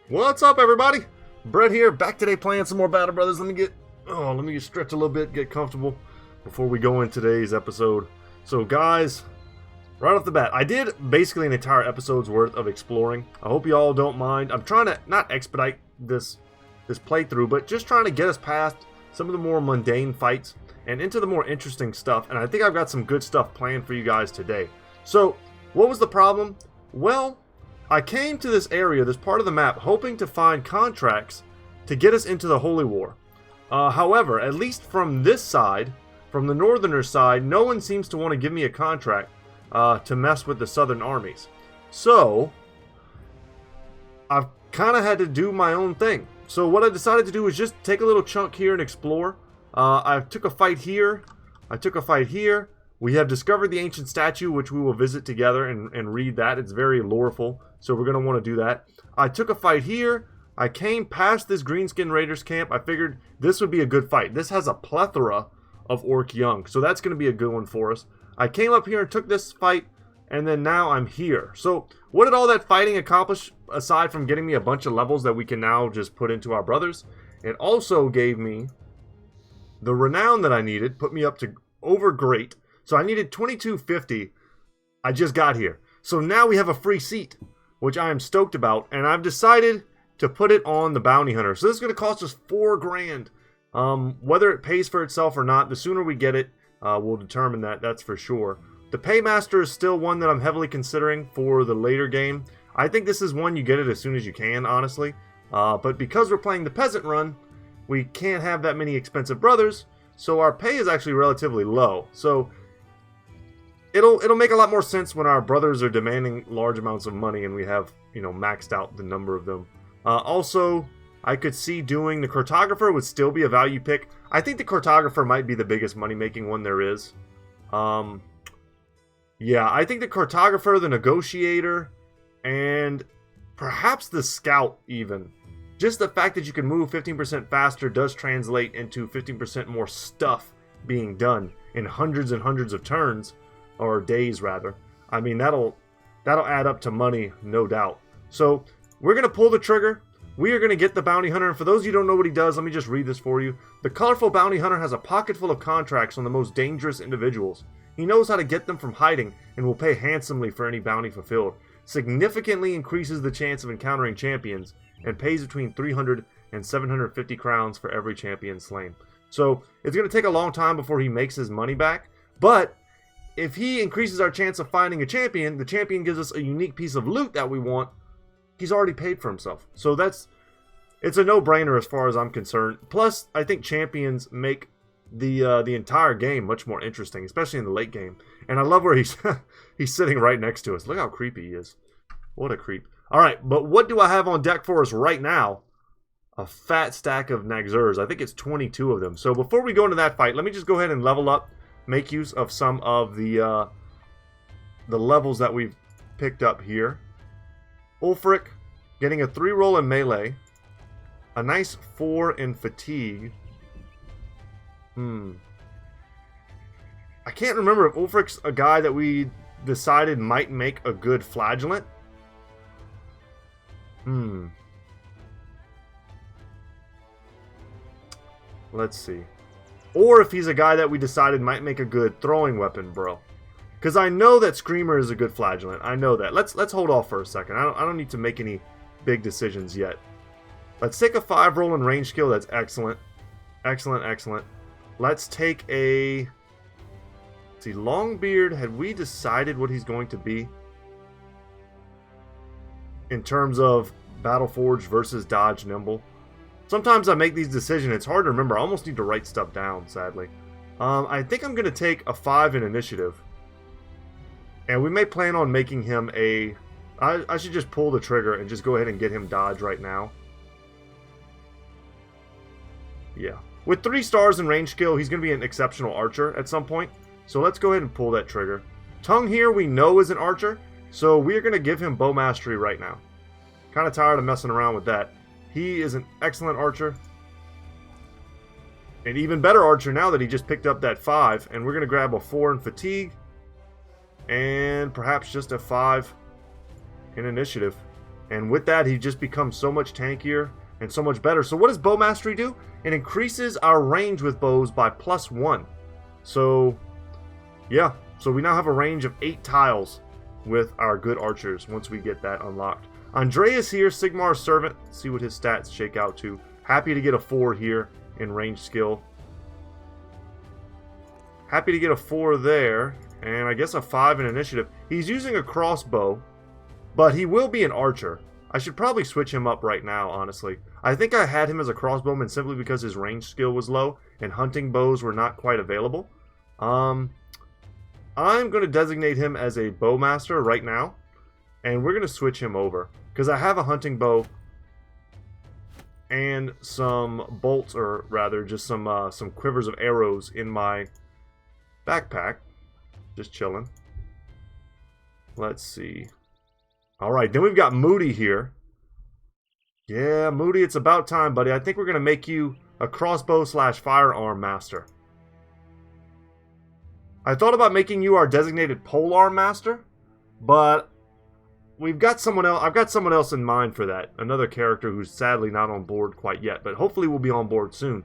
What's up, everybody? Brett here, back today playing some more Battle Brothers. Let me get stretch a little bit, get comfortable before we go in today's episode. So, guys, right off the bat, I did basically an entire episode's worth of exploring. I hope you all don't mind. I'm trying to not expedite this playthrough, but just trying to get us past some of the more mundane fights and into the more interesting stuff. And I think I've got some good stuff planned for you guys today. So, what was the problem? Well, I came to this area, this part of the map, hoping to find contracts to get us into the Holy War. However, at least from this side, from the northerner side, no one seems to want to give me a contract to mess with the southern armies. So, I've kind of had to do my own thing. So what I decided to do was just take a little chunk here and explore. I took a fight here. I took a fight here. We have discovered the ancient statue, which we will visit together and read that. It's very loreful, so we're going to want to do that. I took a fight here. I came past this Greenskin Raiders camp. I figured this would be a good fight. This has a plethora of Orc Young, so that's going to be a good one for us. I came up here and took this fight, and then now I'm here. So what did all that fighting accomplish, aside from getting me a bunch of levels that we can now just put into our brothers? It also gave me the renown that I needed, put me up to over great. So I needed 2250. I just got here. So now we have a free seat, which I am stoked about. And I've decided to put it on the Bounty Hunter. So this is going to cost us $4 grand. Whether it pays for itself or not, the sooner we get it, we'll determine that. That's for sure. The Paymaster is still one that I'm heavily considering for the later game. I think this is one you get it as soon as you can, honestly. But because we're playing the Peasant run, we can't have that many expensive brothers. So our pay is actually relatively low. So It'll make a lot more sense when our brothers are demanding large amounts of money and we have, maxed out the number of them. Also, I could see doing the Cartographer would still be a value pick. I think the Cartographer might be the biggest money-making one there is. Yeah, I think the Cartographer, the Negotiator, and perhaps the Scout even. Just the fact that you can move 15% faster does translate into 15% more stuff being done in hundreds and hundreds of turns. Or days, rather. I mean, that'll add up to money, no doubt. So, we're going to pull the trigger. We are going to get the Bounty Hunter. And for those of you who don't know what he does, let me just read this for you. The colorful Bounty Hunter has a pocket full of contracts on the most dangerous individuals. He knows how to get them from hiding and will pay handsomely for any bounty fulfilled. Significantly increases the chance of encountering champions and pays between 300 and 750 crowns for every champion slain. So, it's going to take a long time before he makes his money back. But if he increases our chance of finding a champion, the champion gives us a unique piece of loot that we want, he's already paid for himself. So it's a no-brainer as far as I'm concerned. Plus, I think champions make the entire game much more interesting, especially in the late game. And I love where he's he's sitting right next to us. Look how creepy he is. What a creep. Alright, but what do I have on deck for us right now? A fat stack of Nagzurs. I think it's 22 of them. So before we go into that fight, let me just go ahead and level up. Make use of some of the levels that we've picked up here. Ulfric getting a 3 roll in melee. A nice 4 in fatigue. I can't remember if Ulfric's a guy that we decided might make a good flagellant. Let's see. Or if he's a guy that we decided might make a good throwing weapon, bro. Because I know that Screamer is a good flagellant. I know that. Let's hold off for a second. I don't need to make any big decisions yet. Let's take a 5 roll in range skill. That's excellent. Excellent, excellent. Let's take a... Let's see, Longbeard. Had we decided what he's going to be? In terms of Battle Forged versus Dodge Nimble. Sometimes I make these decisions. It's hard to remember. I almost need to write stuff down, sadly. I think I'm going to take a 5 in initiative. And we may plan on making him a... I should just pull the trigger and just go ahead and get him dodge right now. Yeah. With 3 stars in range skill, he's going to be an exceptional archer at some point. So let's go ahead and pull that trigger. Tongue here we know is an archer. So we are going to give him bow mastery right now. Kind of tired of messing around with that. He is an excellent archer. An even better archer now that he just picked up that 5. And we're going to grab a 4 in fatigue. And perhaps just a 5 in initiative. And with that, he just becomes so much tankier and so much better. So what does Bow Mastery do? It increases our range with bows by +1. So, yeah. So we now have a range of 8 tiles with our good archers once we get that unlocked. Andreas here, Sigmar's servant. Let's see what his stats shake out to. Happy to get a 4 here in range skill. Happy to get a 4 there. And I guess a 5 in initiative. He's using a crossbow, but he will be an archer. I should probably switch him up right now, honestly. I think I had him as a crossbowman simply because his range skill was low and hunting bows were not quite available. I'm going to designate him as a bowmaster right now, and we're going to switch him over because I have a hunting bow and some bolts, or rather just some quivers of arrows in my backpack. Just chilling. Let's see. Alright, then we've got Moody here. Yeah, Moody, it's about time, buddy. I think we're going to make you a crossbow / firearm master. I thought about making you our designated polearm master, but we've got someone else. I've got someone else in mind for that. Another character who's sadly not on board quite yet, but hopefully will be on board soon.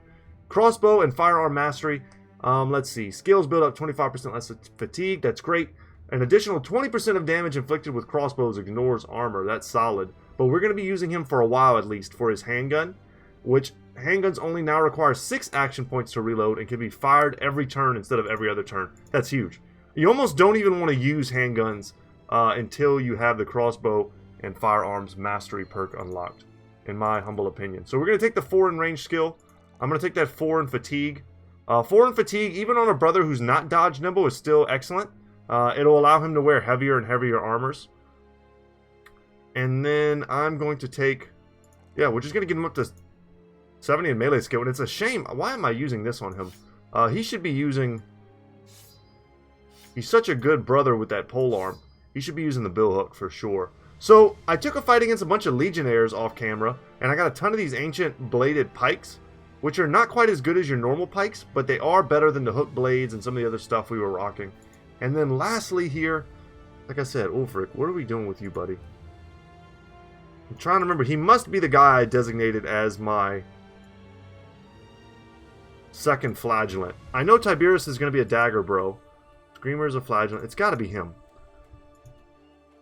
Crossbow and firearm mastery. Let's see. Skills build up 25% less fatigue. That's great. An additional 20% of damage inflicted with crossbows ignores armor. That's solid. But we're going to be using him for a while at least for his handgun, which handguns only now require 6 action points to reload and can be fired every turn instead of every other turn. That's huge. You almost don't even want to use handguns until you have the crossbow and firearms mastery perk unlocked, in my humble opinion. So we're going to take the 4 in range skill. I'm going to take that 4 in fatigue. 4 in fatigue, even on a brother who's not dodge nimble, is still excellent. It'll allow him to wear heavier and heavier armors. And then I'm going to take... Yeah, we're just going to get him up to 70 in melee skill. And it's a shame. Why am I using this on him? He should be using... He's such a good brother with that polearm. He should be using the billhook for sure. So, I took a fight against a bunch of legionnaires off camera. And I got a ton of these ancient bladed pikes, which are not quite as good as your normal pikes, but they are better than the hook blades and some of the other stuff we were rocking. And then lastly here, like I said, Ulfric, what are we doing with you, buddy? I'm trying to remember. He must be the guy I designated as my second flagellant. I know Tiberius is going to be a dagger bro. Screamer is a flagellant. It's got to be him.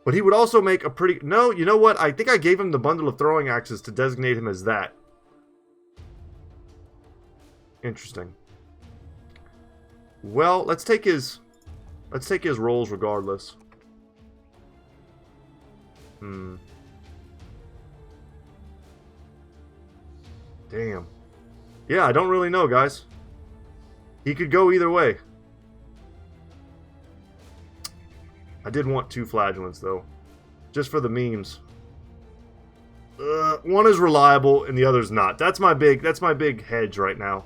But he would also make a pretty... No, you know what? I think I gave him the bundle of throwing axes to designate him as that. Interesting. Well, let's take his rolls regardless. Damn. Yeah, I don't really know, guys. He could go either way. I did want 2 flagellants, though. Just for the memes. One is reliable and the other's not. That's my big hedge right now.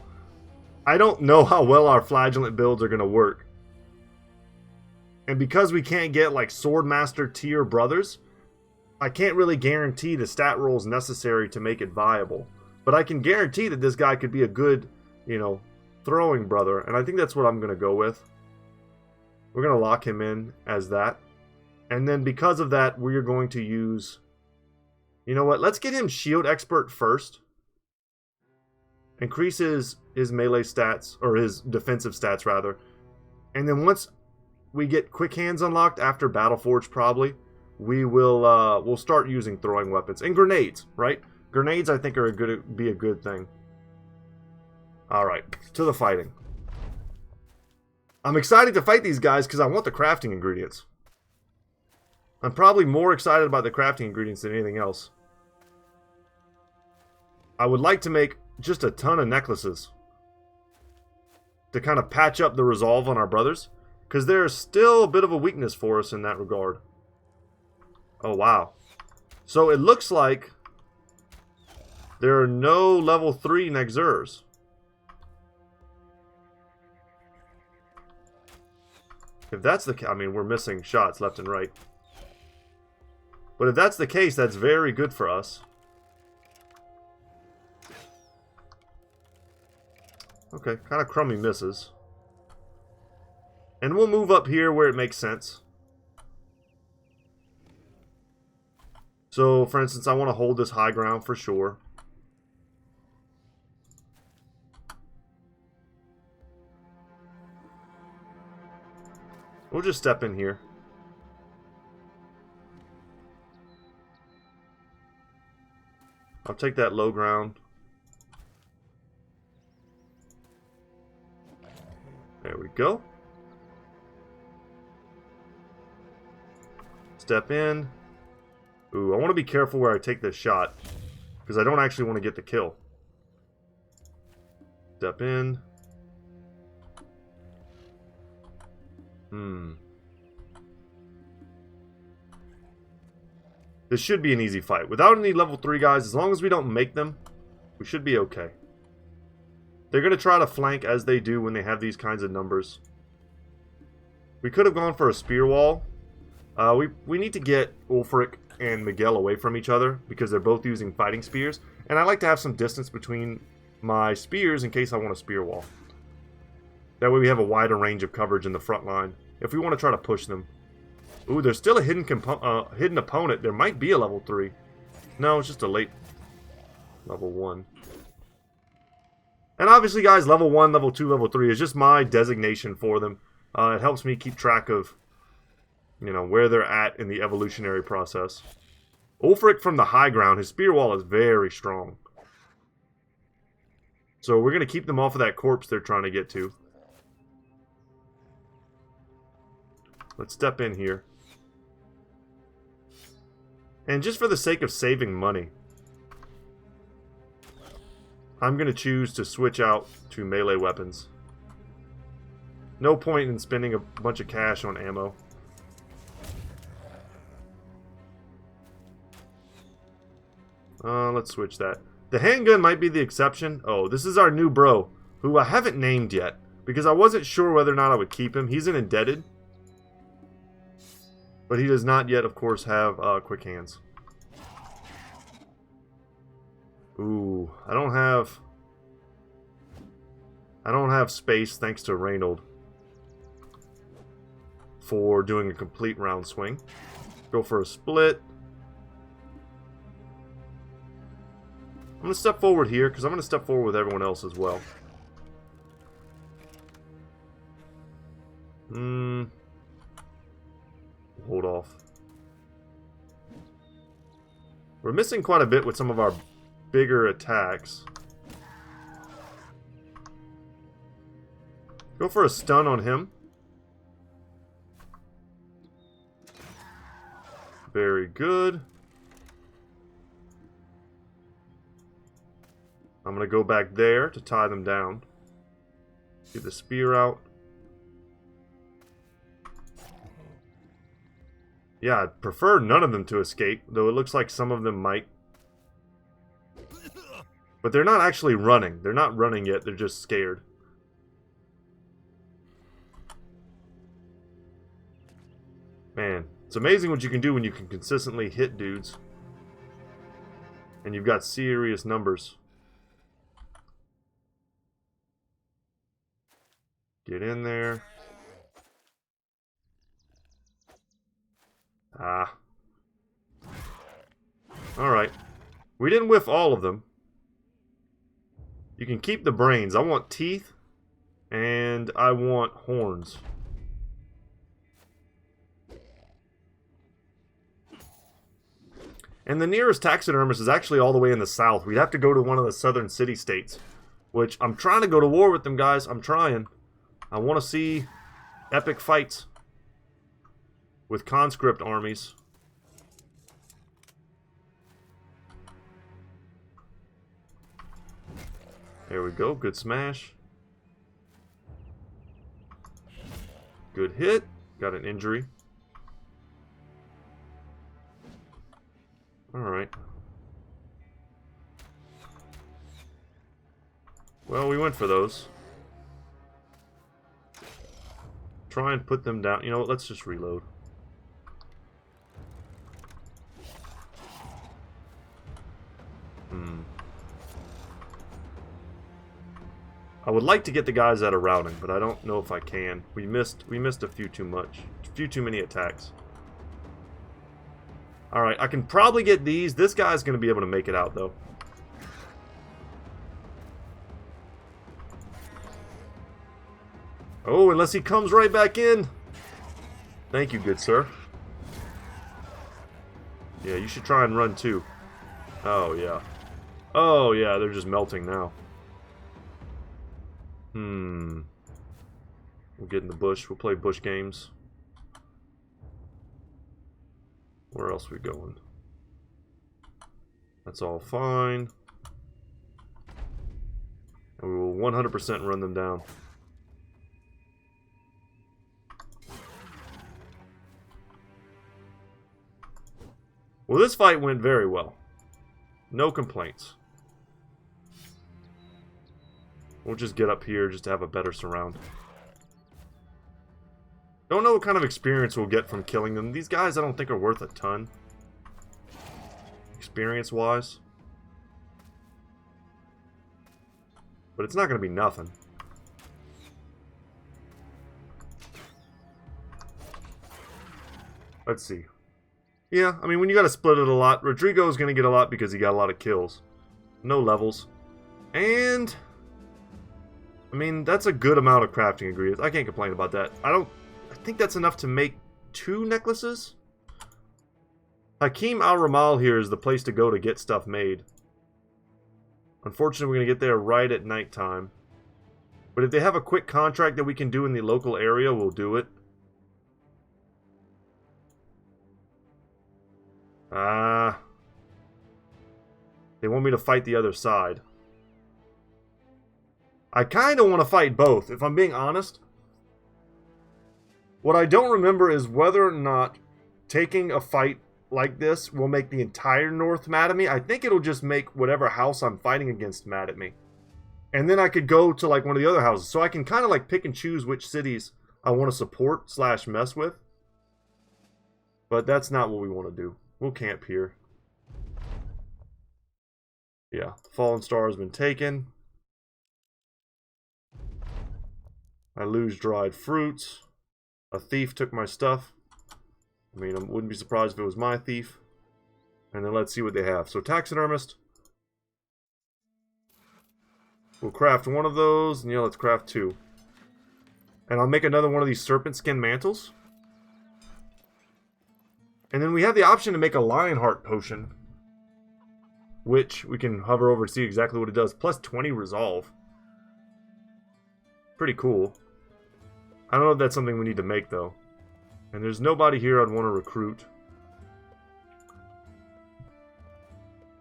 I don't know how well our flagellant builds are going to work. And because we can't get like Swordmaster tier brothers, I can't really guarantee the stat rolls necessary to make it viable. But I can guarantee that this guy could be a good, throwing brother. And I think that's what I'm going to go with. We're going to lock him in as that. And then because of that, we're going to use... You know what? Let's get him Shield Expert first. Increases his melee stats, or his defensive stats rather. And then once we get Quick Hands unlocked after Battleforge probably, we'll start using throwing weapons. And grenades, right? Grenades I think are be a good thing. Alright, to the fighting. I'm excited to fight these guys because I want the crafting ingredients. I'm probably more excited about the crafting ingredients than anything else. I would like to make just a ton of necklaces to kind of patch up the resolve on our brothers, because there's still a bit of a weakness for us in that regard. Oh, wow. So it looks like there are no level 3 Nexurs. If that's the case, I mean, we're missing shots left and right. But if that's the case, that's very good for us. Okay, kind of crummy misses. And we'll move up here where it makes sense. So, for instance, I want to hold this high ground for sure. We'll just step in here. I'll take that low ground. There we go. Step in. Ooh, I want to be careful where I take this shot, because I don't actually want to get the kill. Step in. This should be an easy fight. Without any level 3 guys, as long as we don't make them, we should be okay. They're going to try to flank as they do when they have these kinds of numbers. We could have gone for a spear wall. We need to get Ulfric and Miguel away from each other because they're both using fighting spears. And I like to have some distance between my spears in case I want a spear wall. That way we have a wider range of coverage in the front line if we want to try to push them. Ooh, there's still a hidden opponent. There might be a level 3. No, it's just a late level 1. And obviously, guys, level 1, level 2, level 3 is just my designation for them. It helps me keep track of, you know, where they're at in the evolutionary process. Ulfric from the high ground, his spear wall is very strong. So we're going to keep them off of that corpse they're trying to get to. Let's step in here. And just for the sake of saving money, I'm going to choose to switch out to melee weapons. No point in spending a bunch of cash on ammo. Let's switch that. The handgun might be the exception. Oh, this is our new bro, who I haven't named yet, because I wasn't sure whether or not I would keep him. He's an indebted. But he does not yet, of course, have quick hands. Ooh, I don't have space, thanks to Reynold, for doing a complete round swing. Go for a split. I'm going to step forward here, because I'm going to step forward with everyone else as well. Hold off. We're missing quite a bit with some of our bigger attacks. Go for a stun on him. Very good. I'm going to go back there to tie them down. Get the spear out. Yeah, I'd prefer none of them to escape, though it looks like some of them might. But they're not actually running. They're not running yet, they're just scared. Man, it's amazing what you can do when you can consistently hit dudes. And you've got serious numbers. Get in there. Ah. Alright. We didn't whiff all of them. You can keep the brains. I want teeth. And I want horns. And the nearest taxidermist is actually all the way in the south. We'd have to go to one of the southern city-states. Which, I'm trying to go to war with them, guys. I'm trying. I want to see epic fights with conscript armies. There we go. Good smash. Good hit. Got an injury. Alright. Well, we went for those. Try and put them down. You know what? Let's just reload. I would like to get the guys that are routing, but I don't know if I can. We missed a few too much. A few too many attacks. Alright, I can probably get these. This guy's going to be able to make it out, though. Oh, unless he comes right back in. Thank you, good sir. Yeah, you should try and run, too. Oh, yeah. Oh, yeah, they're just melting now. We'll get in the bush. We'll play bush games. Where else are we going? That's all fine. And we will 100% run them down. Well, this fight went very well. No complaints. We'll just get up here just to have a better surround. Don't know what kind of experience we'll get from killing them. These guys I don't think are worth a ton. Experience-wise. But it's not going to be nothing. Let's see. Yeah, I mean, when you got to split it a lot, Rodrigo's going to get a lot because he got a lot of kills. No levels. And... I mean, that's a good amount of crafting ingredients. I can't complain about that. I think that's enough to make 2 necklaces? Hakim al-Ramal here is the place to go to get stuff made. Unfortunately, we're going to get there right at nighttime. But if they have a quick contract that we can do in the local area, we'll do it. They want me to fight the other side. I kind of want to fight both, if I'm being honest. What I don't remember is whether or not taking a fight like this will make the entire North mad at me. I think it'll just make whatever house I'm fighting against mad at me. And then I could go to like one of the other houses. So I can kind of like pick and choose which cities I want to support / mess with. But that's not what we want to do. We'll camp here. Yeah, the Fallen Star has been taken. I lose dried fruits. A thief took my stuff. I mean, I wouldn't be surprised if it was my thief. And then let's see what they have. So, taxidermist. We'll craft one of those, and yeah, let's craft 2. And I'll make another one of these serpent skin mantles. And then we have the option to make a Lionheart potion, which we can hover over to see exactly what it does. Plus 20 resolve. Pretty cool. I don't know if that's something we need to make, though. And there's nobody here I'd want to recruit.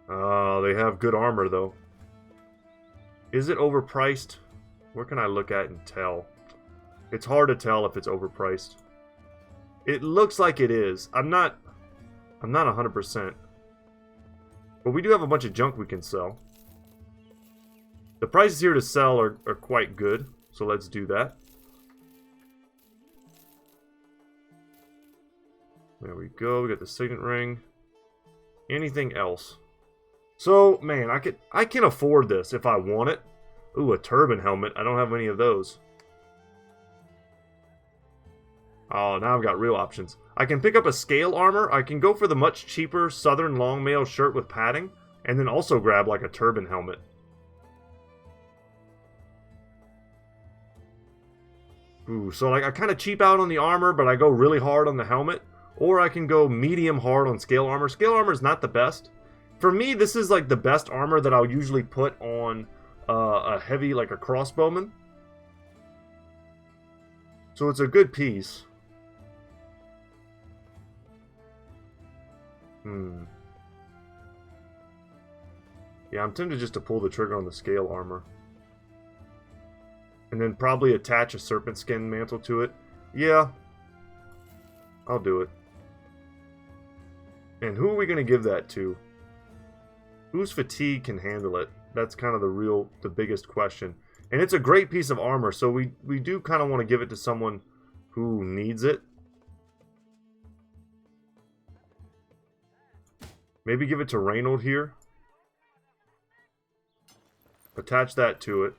Oh, they have good armor, though. Is it overpriced? Where can I look at and tell? It's hard to tell if it's overpriced. It looks like it is. I'm not 100%. But we do have a bunch of junk we can sell. The prices here to sell are quite good. So let's do that. There we go. We got the signet ring. Anything else? So, man, I can afford this if I want it. Ooh, a turban helmet. I don't have any of those. Oh, now I've got real options. I can pick up a scale armor. I can go for the much cheaper southern long mail shirt with padding. And then also grab like a turban helmet. Ooh, so like I kind of cheap out on the armor, but I go really hard on the helmet. Or I can go medium hard on scale armor. Scale armor is not the best. For me, this is like the best armor that I'll usually put on a heavy, like a crossbowman. So it's a good piece. Yeah, I'm tempted just to pull the trigger on the scale armor. And then probably attach a serpent skin mantle to it. Yeah. I'll do it. And who are we going to give that to? Whose fatigue can handle it? That's kind of the biggest question. And it's a great piece of armor, so we do kind of want to give it to someone who needs it. Maybe give it to Reynold here. Attach that to it.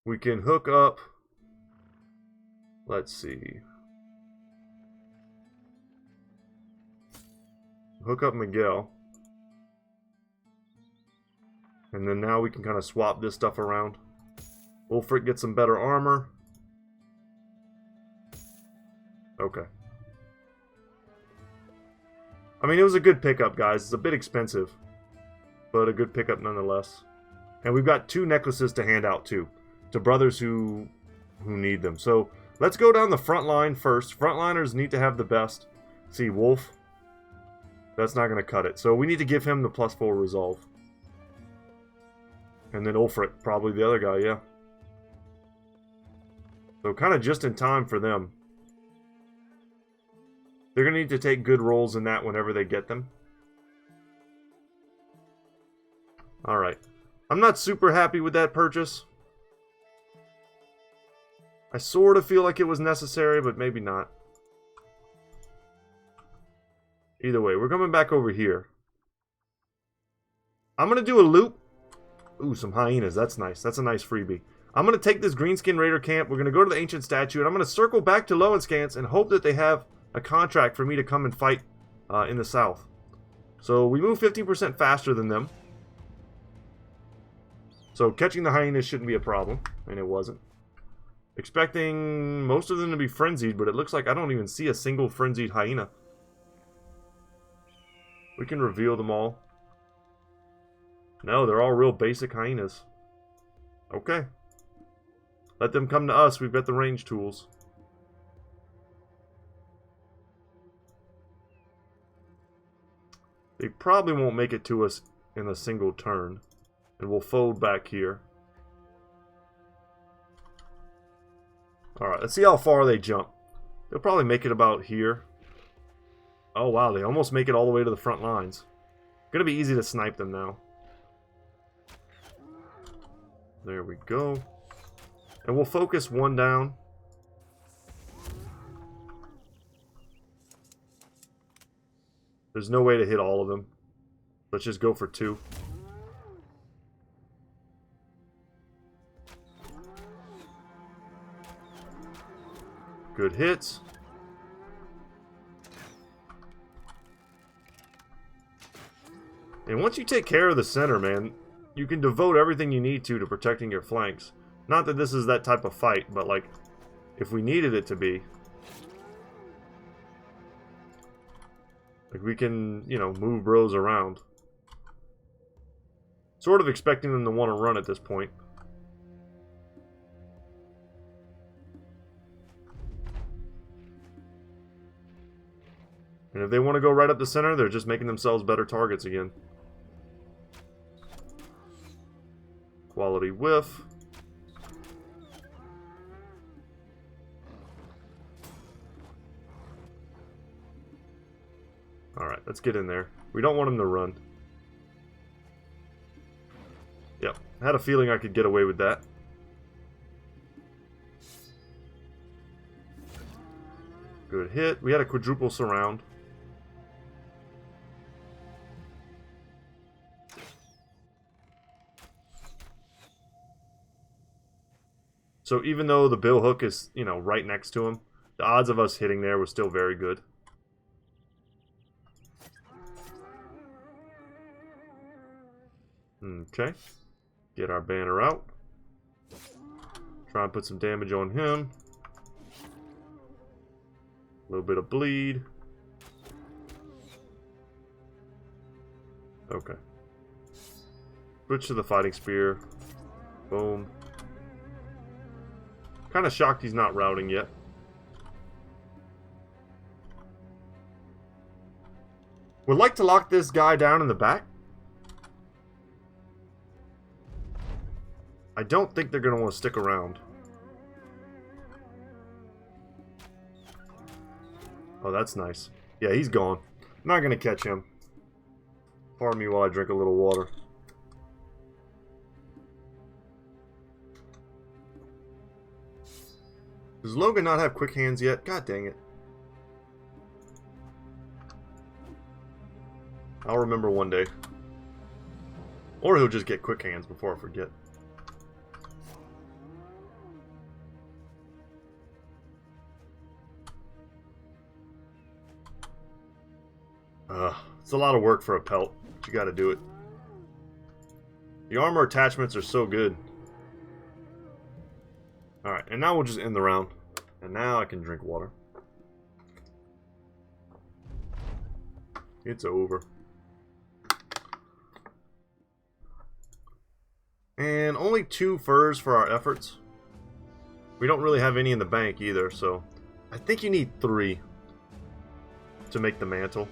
We can hook up... Let's see. hook up Miguel. And then now we can kind of swap this stuff around. Ulfric gets some better armor. Okay. I mean, it was a good pickup, guys. It's a bit expensive, but a good pickup nonetheless. And we've got 2 necklaces to hand out, too, to brothers who need them. So let's go down the front line first. Frontliners need to have the best. See, Wolf. That's not going to cut it. So we need to give him the +4 resolve. And then Ulfric, probably the other guy, yeah. So kind of just in time for them. They're going to need to take good rolls in that whenever they get them. Alright. I'm not super happy with that purchase. I sort of feel like it was necessary, but maybe not. Either way, we're coming back over here. I'm going to do a loop. Ooh, some hyenas. That's nice. That's a nice freebie. I'm going to take this Greenskin Raider camp. We're going to go to the Ancient Statue, and I'm going to circle back to Lowenskance and hope that they have a contract for me to come and fight in the south. So we move 15% faster than them. So catching the hyenas shouldn't be a problem, and it wasn't. Expecting most of them to be frenzied, but it looks like I don't even see a single frenzied hyena. We can reveal them all. No, they're all real basic hyenas. Okay. Let them come to us. We've got the range tools. They probably won't make it to us in a single turn. And we'll fold back here. Alright, let's see how far they jump. They'll probably make it about here. Oh wow, they almost make it all the way to the front lines. Gonna be easy to snipe them now. There we go. And we'll focus one down. There's no way to hit all of them. Let's just go for 2. Good hits. And once you take care of the center, man, you can devote everything you need to protecting your flanks. Not that this is that type of fight, but like, if we needed it to be. Like, we can, you know, move bros around. Sort of expecting them to want to run at this point. And if they want to go right up the center, they're just making themselves better targets again. Quality whiff. Alright, let's get in there. We don't want them to run. Yep, I had a feeling I could get away with that. Good hit. We had a quadruple surround. So even though the bill hook is, you know, right next to him, the odds of us hitting there was still very good. Okay. Get our banner out. Try and put some damage on him. A little bit of bleed. Okay. Switch to the fighting spear. Boom. Kind of shocked he's not routing yet. Would like to lock this guy down in the back. I don't think they're going to want to stick around. Oh, that's nice. Yeah, he's gone. I'm not going to catch him. Pardon me while I drink a little water. Does Logan not have quick hands yet? God dang it. I'll remember one day. Or he'll just get quick hands before I forget. It's a lot of work for a pelt, but you gotta do it. The armor attachments are so good. Alright, and now we'll just end the round. And now I can drink water. It's over. And only 2 furs for our efforts. We don't really have any in the bank either, so I think you need 3 to make the mantle.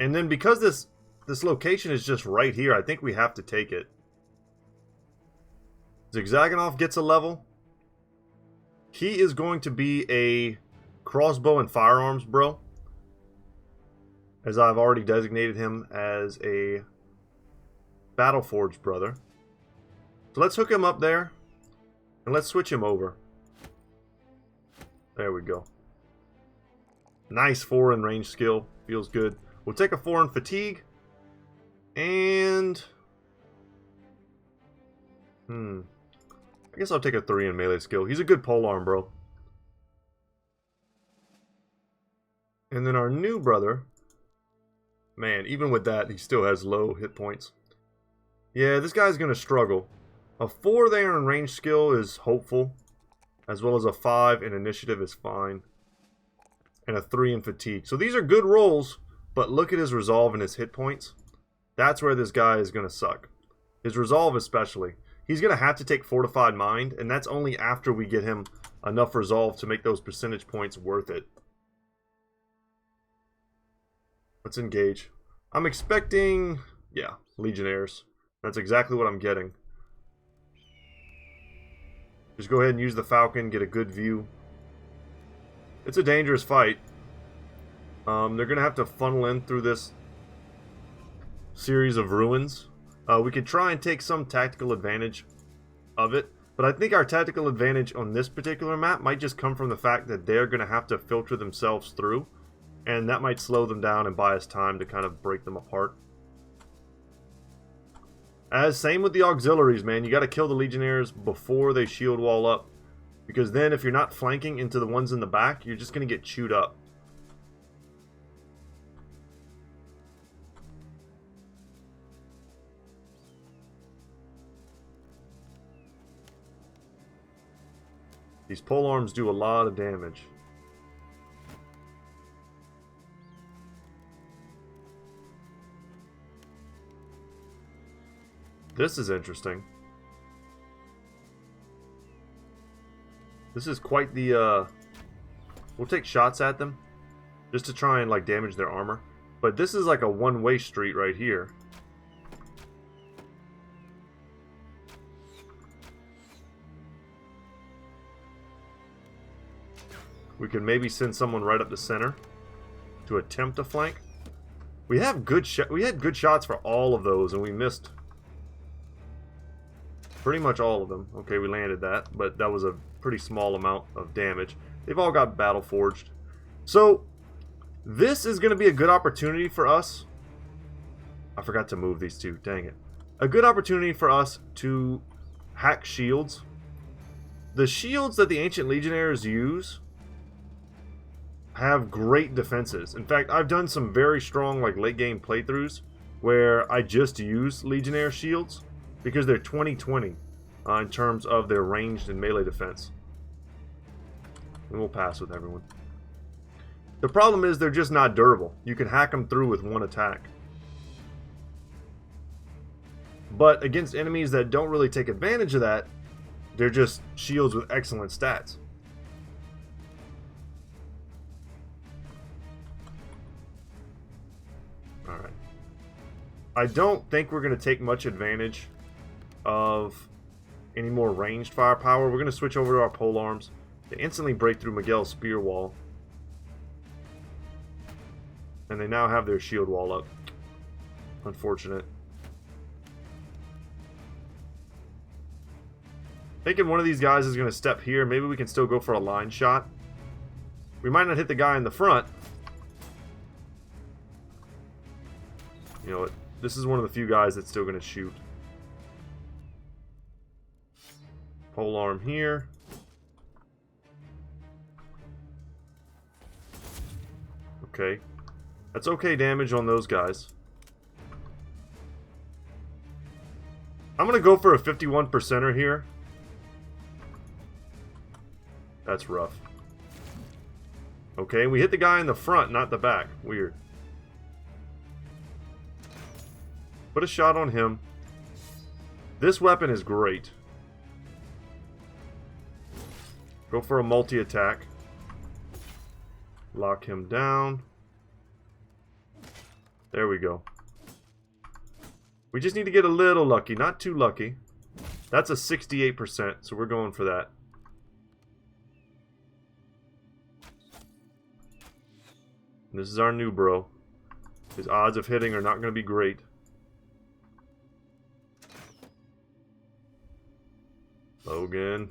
And then because this location is just right here, I think we have to take it. Zigzaganov gets a level. He is going to be a crossbow and firearms bro, as I've already designated him as a Battleforged brother. So let's hook him up there, and let's switch him over. There we go. Nice 4 in range skill. Feels good. We'll take a 4 in fatigue. And... I guess I'll take a 3 in melee skill. He's a good polearm, bro. And then our new brother... Man, even with that, he still has low hit points. Yeah, this guy's going to struggle. A 4 there in range skill is hopeful. As well as a 5 in initiative is fine. And a 3 in fatigue. So these are good rolls, but look at his resolve and his hit points. That's where this guy is going to suck. His resolve especially. He's going to have to take Fortified Mind, and that's only after we get him enough resolve to make those percentage points worth it. Let's engage. I'm expecting... yeah, Legionnaires. That's exactly what I'm getting. Just go ahead and use the Falcon, get a good view. It's a dangerous fight. They're going to have to funnel in through this series of ruins. We could try and take some tactical advantage of it, but I think our tactical advantage on this particular map might just come from the fact that they're going to have to filter themselves through, and that might slow them down and buy us time to kind of break them apart. Same with the auxiliaries, man. You got to kill the Legionnaires before they shield wall up, because then if you're not flanking into the ones in the back, you're just going to get chewed up. These polearms do a lot of damage. This is interesting. This is quite the, we'll take shots at them, just to try and, like, damage their armor. But this is like a one-way street right here. We can maybe send someone right up the center to attempt a flank. We have good we had good shots for all of those, and we missed pretty much all of them. Okay, we landed that, but that was a pretty small amount of damage. They've all got battle forged. So, this is going to be a good opportunity for us. I forgot to move these two, dang it. A good opportunity for us to hack shields. The shields that the Ancient Legionnaires use have great defenses. In fact, I've done some very strong, like, late game playthroughs where I just use Legionnaire shields because they're 20-20 in terms of their ranged and melee defense. And we'll pass with everyone. The problem is they're just not durable. You can hack them through with one attack. But against enemies that don't really take advantage of that, they're just shields with excellent stats. Alright. I don't think we're going to take much advantage of any more ranged firepower. We're going to switch over to our polearms to instantly break through Miguel's spear wall. And they now have their shield wall up. Unfortunate. Thinking one of these guys is going to step here. Maybe we can still go for a line shot. We might not hit the guy in the front. You know what? This is one of the few guys that's still going to shoot. Polearm here. Okay. That's okay damage on those guys. I'm going to go for a 51%er here. That's rough. Okay, we hit the guy in the front, not the back. Weird. Put a shot on him. This weapon is great. Go for a multi-attack. Lock him down. There we go. We just need to get a little lucky, not too lucky. That's a 68%, so we're going for that. This is our new bro. His odds of hitting are not going to be great. Logan.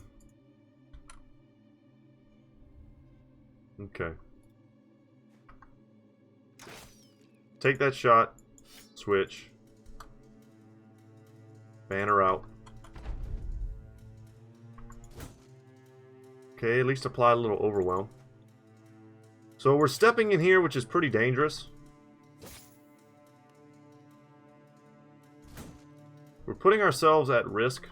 Okay. Take that shot. Switch. Banner out. Okay, at least apply a little overwhelm. So we're stepping in here, which is pretty dangerous. We're putting ourselves at risk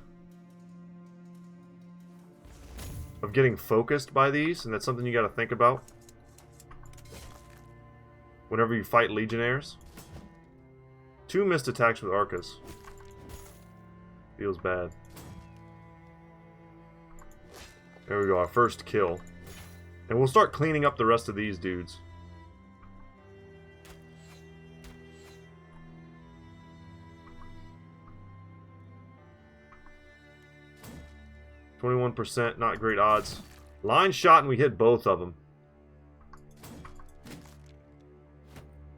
of getting focused by these, and that's something you got to think about whenever you fight legionnaires. 2 missed attacks with Arcus. Feels bad. There we go, our first kill. And we'll start cleaning up the rest of these dudes. %, not great odds. Line shot and we hit both of them.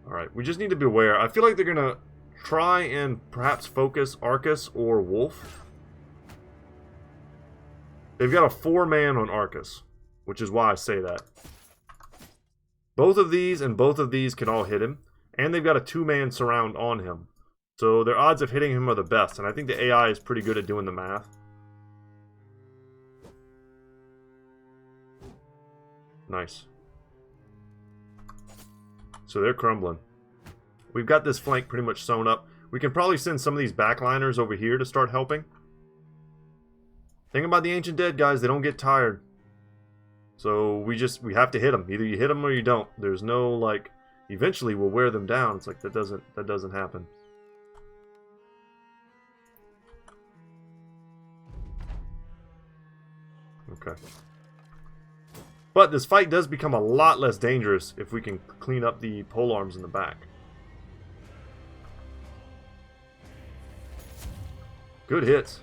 Alright, we just need to be aware. I feel like they're going to try and perhaps focus Arcus or Wolf. They've got a 4-man on Arcus, which is why I say that. Both of these and both of these can all hit him, and they've got a 2-man surround on him. So their odds of hitting him are the best, and I think the AI is pretty good at doing the math. Nice. So they're crumbling. We've got this flank pretty much sewn up. We can probably send some of these backliners over here to start helping. Think about the Ancient Dead, guys. They don't get tired. So we have to hit them. Either you hit them or you don't. There's no, like, eventually we'll wear them down. It's like that doesn't happen. Okay. But this fight does become a lot less dangerous if we can clean up the polearms in the back. Good hits.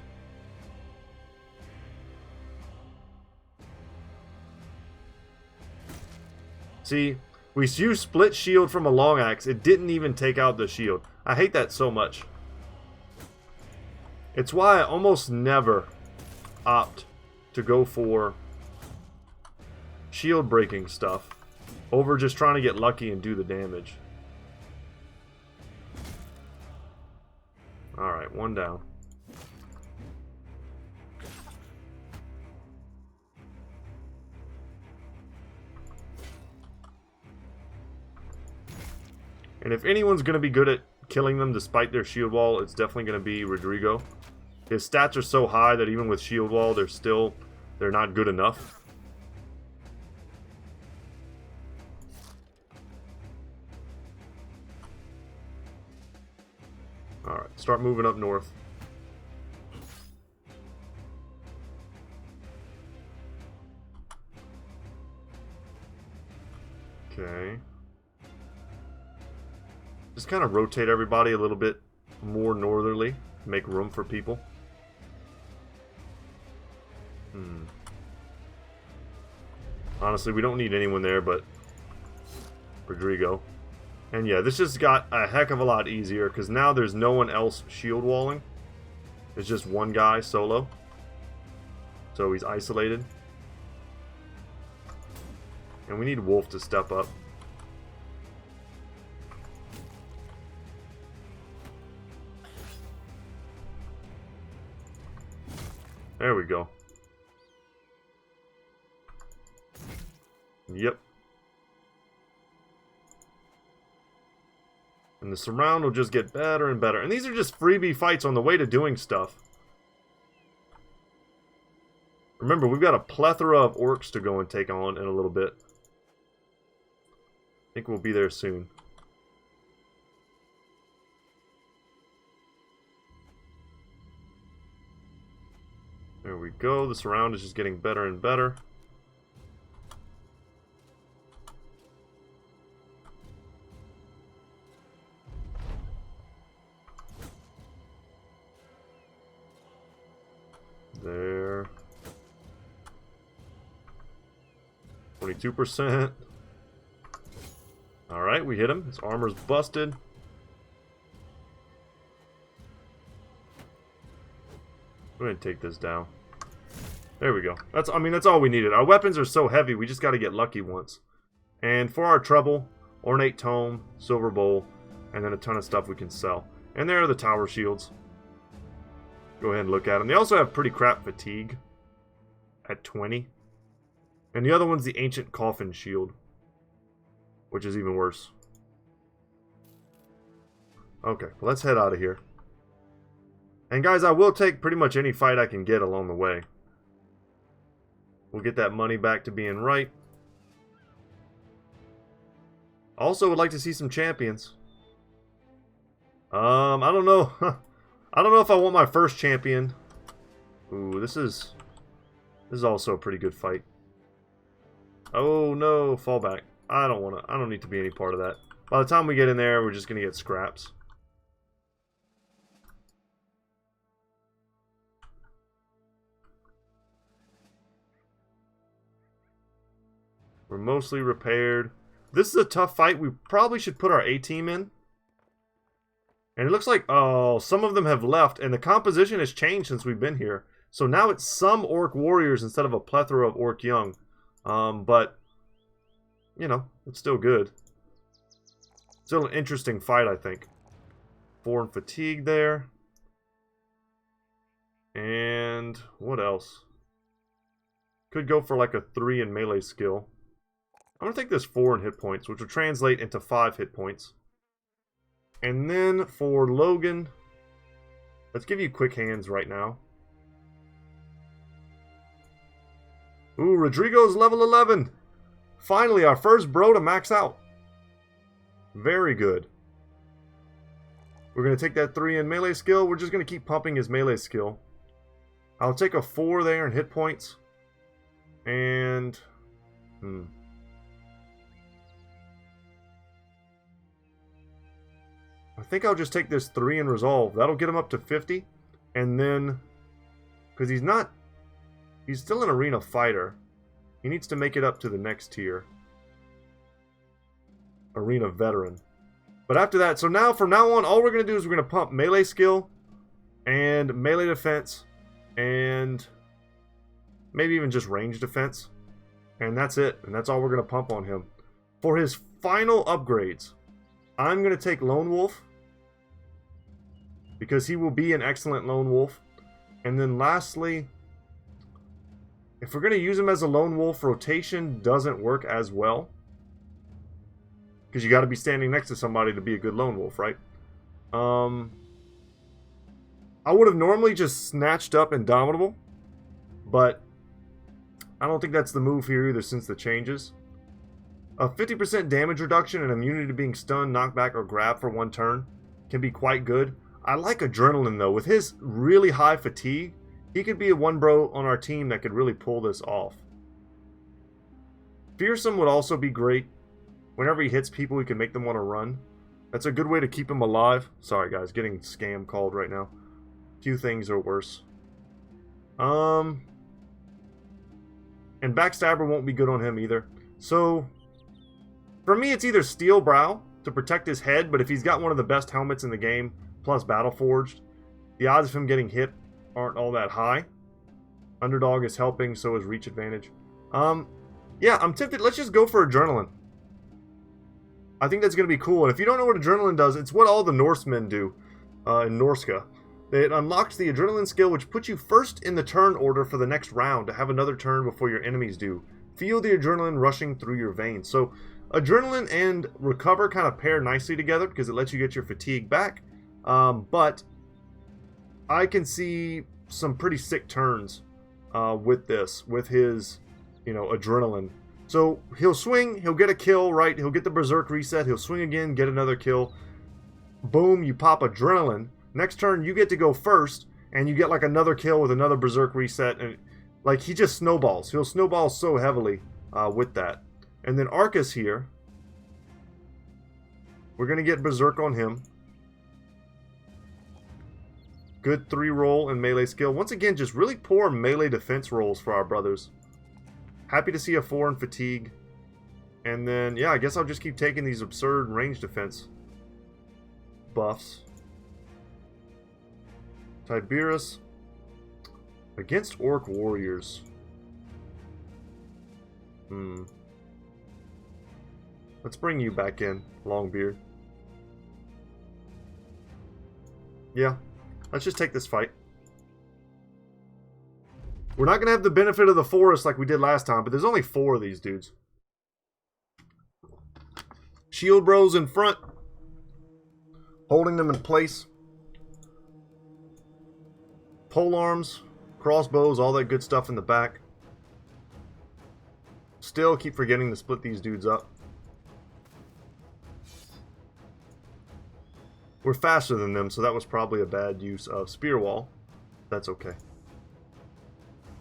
See, we used split shield from a long axe. It didn't even take out the shield. I hate that so much. It's why I almost never opt to go for shield breaking stuff over just trying to get lucky and do the damage. Alright, 1 down. And if anyone's going to be good at killing them despite their shield wall, it's definitely going to be Rodrigo. His stats are so high that even with shield wall, they're not good enough. Alright, start moving up north. Okay. Just kind of rotate everybody a little bit more northerly. Make room for people. Honestly, we don't need anyone there but Rodrigo. And yeah, this just got a heck of a lot easier because now there's no one else shield walling. It's just one guy solo. So he's isolated. And we need Wolf to step up. There we go. Yep. And the surround will just get better and better. And these are just freebie fights on the way to doing stuff. Remember, we've got a plethora of orcs to go and take on in a little bit. I think we'll be there soon. There we go. The surround is just getting better and better. There. 22%. Alright, we hit him. His armor's busted. Go ahead and take this down. There we go. That's all we needed. Our weapons are so heavy, we just got to get lucky once. And for our trouble, ornate tome, silver bowl, and then a ton of stuff we can sell. And there are the tower shields. Go ahead and look at them. They also have pretty crap fatigue at 20. And the other one's the ancient coffin shield, which is even worse. Okay, well, let's head out of here. And guys, I will take pretty much any fight I can get along the way. We'll get that money back to being right. Also, would like to see some champions. I don't know. I don't know if I want my first champion. Ooh, this is also a pretty good fight. Oh no, fallback. I don't need to be any part of that. By the time we get in there, we're just gonna get scraps. We're mostly repaired. This is a tough fight. We probably should put our A-team in. And it looks like, oh, some of them have left. And the composition has changed since we've been here. So now it's some orc warriors instead of a plethora of orc young. But, you know, it's still good. Still an interesting fight, I think. 4 in fatigue there. And what else? Could go for like a 3 in melee skill. I'm going to take this 4 in hit points, which will translate into 5 hit points. And then for Logan, let's give you quick hands right now. Ooh, Rodrigo's level 11. Finally, our first bro to max out. Very good. We're going to take that 3 in melee skill. We're just going to keep pumping his melee skill. I'll take a 4 there in hit points. And... I think I'll just take this 3 in resolve. That'll get him up to 50. And then... because he's still an arena fighter. He needs to make it up to the next tier. Arena veteran. But after that, so now, from now on, all we're going to do is we're going to pump melee skill and melee defense and maybe even just range defense. And that's it. And that's all we're going to pump on him. For his final upgrades, I'm going to take Lone Wolf, because he will be an excellent Lone Wolf. And then lastly, if we're going to use him as a Lone Wolf, rotation doesn't work as well. Because you got to be standing next to somebody to be a good Lone Wolf, right? I would have normally just snatched up Indomitable, but I don't think that's the move here either since the changes. A 50% damage reduction and immunity to being stunned, knocked back, or grabbed for 1 turn can be quite good. I like Adrenaline though. With his really high fatigue, he could be a one bro on our team that could really pull this off. Fearsome would also be great. Whenever he hits people, he can make them want to run. That's a good way to keep him alive. Sorry guys, getting scam called right now. Few things are worse. And Backstabber won't be good on him either. So, for me, it's either Steel Brow to protect his head, but if he's got one of the best helmets in the game, plus Battle Forged, the odds of him getting hit aren't all that high. Underdog is helping, so is Reach Advantage. Yeah, I'm tempted. Let's just go for Adrenaline. I think that's going to be cool. And if you don't know what Adrenaline does, it's what all the Norsemen do in Norska. It unlocks the Adrenaline skill, which puts you first in the turn order for the next round to have another turn before your enemies do. Feel the adrenaline rushing through your veins. So Adrenaline and Recover kind of pair nicely together because it lets you get your fatigue back. But I can see some pretty sick turns with this, with his, Adrenaline. So he'll swing, he'll get a kill, right? He'll get the Berserk reset, he'll swing again, get another kill. Boom, you pop Adrenaline. Next turn, you get to go first, and you get like another kill with another Berserk reset. And like, he just snowballs. He'll snowball so heavily with that. And then Arcus here. We're going to get Berserk on him. Good 3 roll and melee skill. Once again, just really poor melee defense rolls for our brothers. Happy to see a 4 in fatigue. And then, yeah, I guess I'll just keep taking these absurd range defense buffs. Tiberius against Orc Warriors. Let's bring you back in, Longbeard. Yeah, let's just take this fight. We're not going to have the benefit of the forest like we did last time, but there's only 4 of these dudes. Shield bros in front, holding them in place. Pole arms, crossbows, all that good stuff in the back. Still keep forgetting to split these dudes up. We're faster than them, so that was probably a bad use of Spear Wall. That's okay.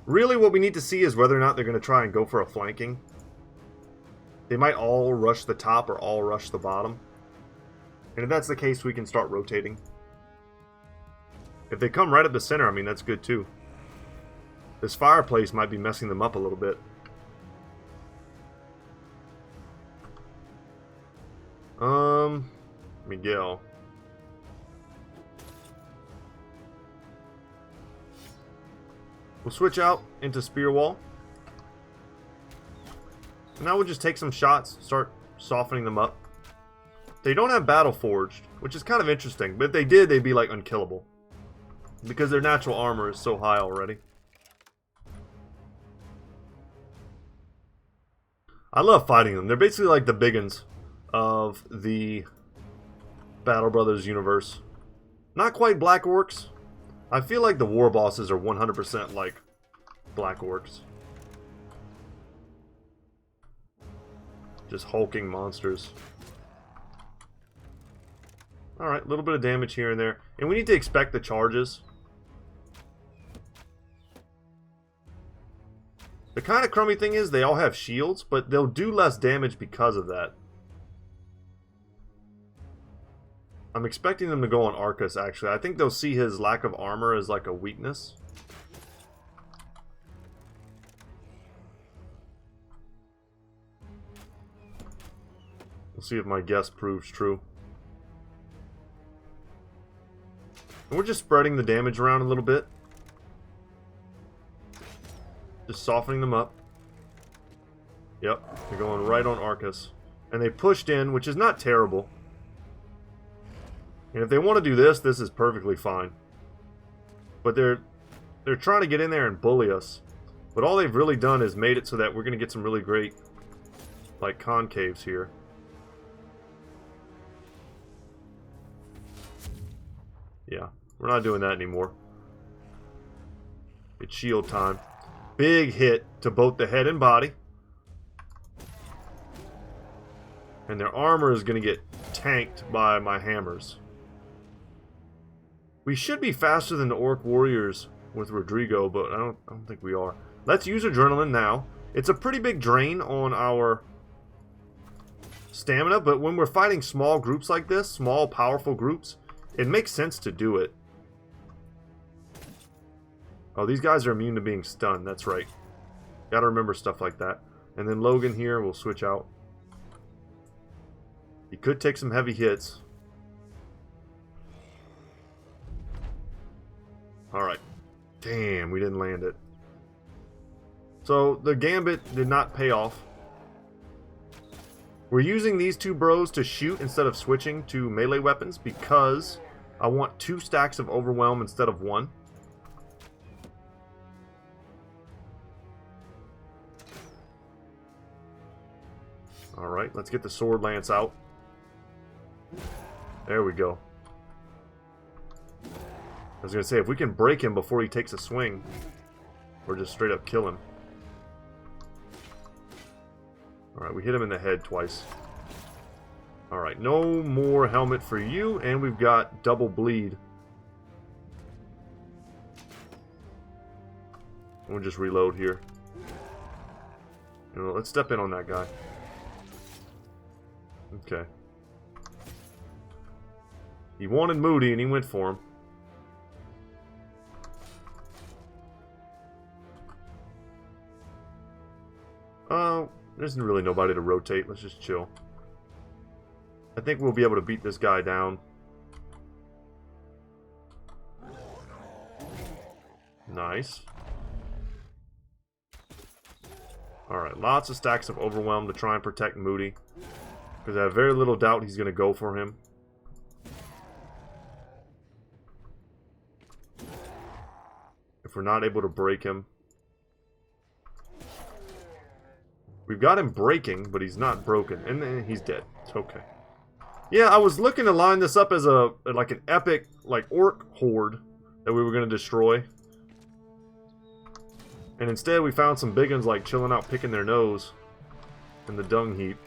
Really, what we need to see is whether or not they're going to try and go for a flanking. They might all rush the top or all rush the bottom. And if that's the case, we can start rotating. If they come right at the center, I mean, that's good too. This fireplace might be messing them up a little bit. Miguel. We'll switch out into Spear Wall. And now we'll just take some shots, start softening them up. They don't have Battle Forged, which is kind of interesting. But if they did, they'd be like unkillable. Because their natural armor is so high already. I love fighting them. They're basically like the biggins of the Battle Brothers universe. Not quite Black Orcs. I feel like the war bosses are 100% like Black Orcs. Just hulking monsters. Alright, a little bit of damage here and there. And we need to expect the charges. The kind of crummy thing is they all have shields, but they'll do less damage because of that. I'm expecting them to go on Arcus, actually. I think they'll see his lack of armor as like a weakness. We'll see if my guess proves true. And we're just spreading the damage around a little bit. Just softening them up. Yep, they're going right on Arcus. And they pushed in, which is not terrible. And if they want to do this, this is perfectly fine. But they're trying to get in there and bully us. But all they've really done is made it so that we're going to get some really great, like, concaves here. Yeah, we're not doing that anymore. It's shield time. Big hit to both the head and body. And their armor is going to get tanked by my hammers. We should be faster than the Orc Warriors with Rodrigo, but I don't think we are. Let's use Adrenaline now. It's a pretty big drain on our stamina, but when we're fighting small groups like this, small, powerful groups, it makes sense to do it. Oh, these guys are immune to being stunned. That's right. Gotta remember stuff like that. And then Logan here will switch out. He could take some heavy hits. Alright. Damn, we didn't land it. So, the Gambit did not pay off. We're using these two bros to shoot instead of switching to melee weapons because I want 2 stacks of Overwhelm instead of 1. Alright, let's get the sword lance out. There we go. I was going to say, if we can break him before he takes a swing, or just straight up kill him. Alright, we hit him in the head twice. Alright, no more helmet for you, and we've got double bleed. We'll just reload here. You know, let's step in on that guy. Okay. He wanted Moody, and he went for him. There's really nobody to rotate. Let's just chill. I think we'll be able to beat this guy down. Nice. Alright, lots of stacks of Overwhelm to try and protect Moody. Because I have very little doubt he's going to go for him. If we're not able to break him. We've got him breaking, but he's not broken. And then he's dead. It's okay. Yeah, I was looking to line this up as a like an epic like orc horde that we were going to destroy. And instead we found some big ones like chilling out picking their nose in the dung heap.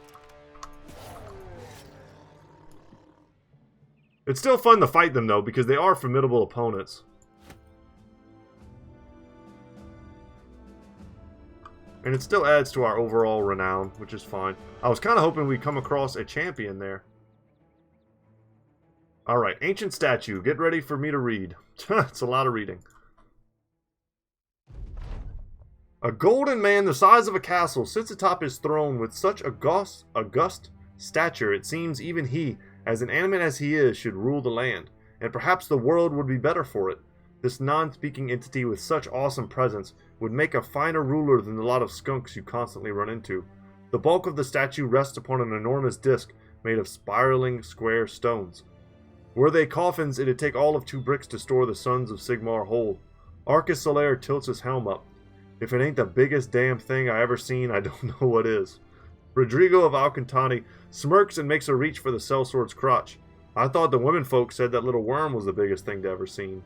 It's still fun to fight them though, because they are formidable opponents. And it still adds to our overall renown, which is fine. I was kind of hoping we'd come across a champion there. Alright, ancient statue. Get ready for me to read. It's a lot of reading. A golden man the size of a castle sits atop his throne with such august stature it seems even he, as inanimate as he is, should rule the land. And perhaps the world would be better for it. This non-speaking entity with such awesome presence would make a finer ruler than the lot of skunks you constantly run into. The bulk of the statue rests upon an enormous disc made of spiraling square stones. Were they coffins, it'd take all of 2 bricks to store the sons of Sigmar whole. Arcus Solaire tilts his helm up. If it ain't the biggest damn thing I ever seen, I don't know what is. Rodrigo of Alcantani smirks and makes a reach for the sellsword's crotch. I thought the women folk said that little worm was the biggest thing to ever seen.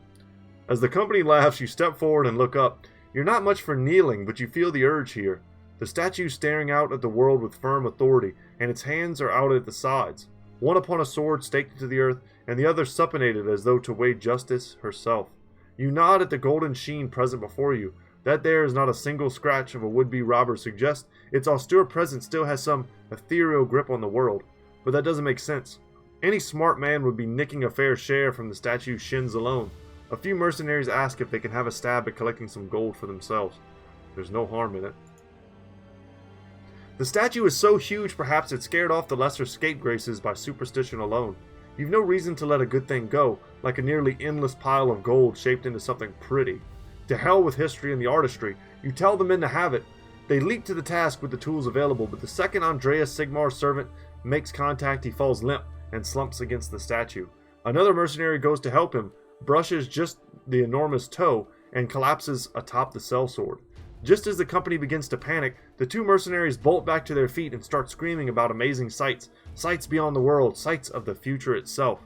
As the company laughs, you step forward and look up. You're not much for kneeling, but you feel the urge here. The statue's staring out at the world with firm authority, and its hands are out at the sides. One upon a sword staked into the earth, and the other supinated as though to weigh justice herself. You nod at the golden sheen present before you. That there is not a single scratch of a would-be robber suggests its austere presence still has some ethereal grip on the world. But that doesn't make sense. Any smart man would be nicking a fair share from the statue's shins alone. A few mercenaries ask if they can have a stab at collecting some gold for themselves. There's no harm in it. The statue is so huge perhaps it scared off the lesser scapegraces by superstition alone. You've no reason to let a good thing go, like a nearly endless pile of gold shaped into something pretty. To hell with history and the artistry. You tell the men to have it. They leap to the task with the tools available, but the second Andreas Sigmar's servant makes contact, he falls limp and slumps against the statue. Another mercenary goes to help him, brushes just the enormous toe, and collapses atop the sellsword. Just as the company begins to panic, the 2 mercenaries bolt back to their feet and start screaming about amazing sights, sights beyond the world, sights of the future itself.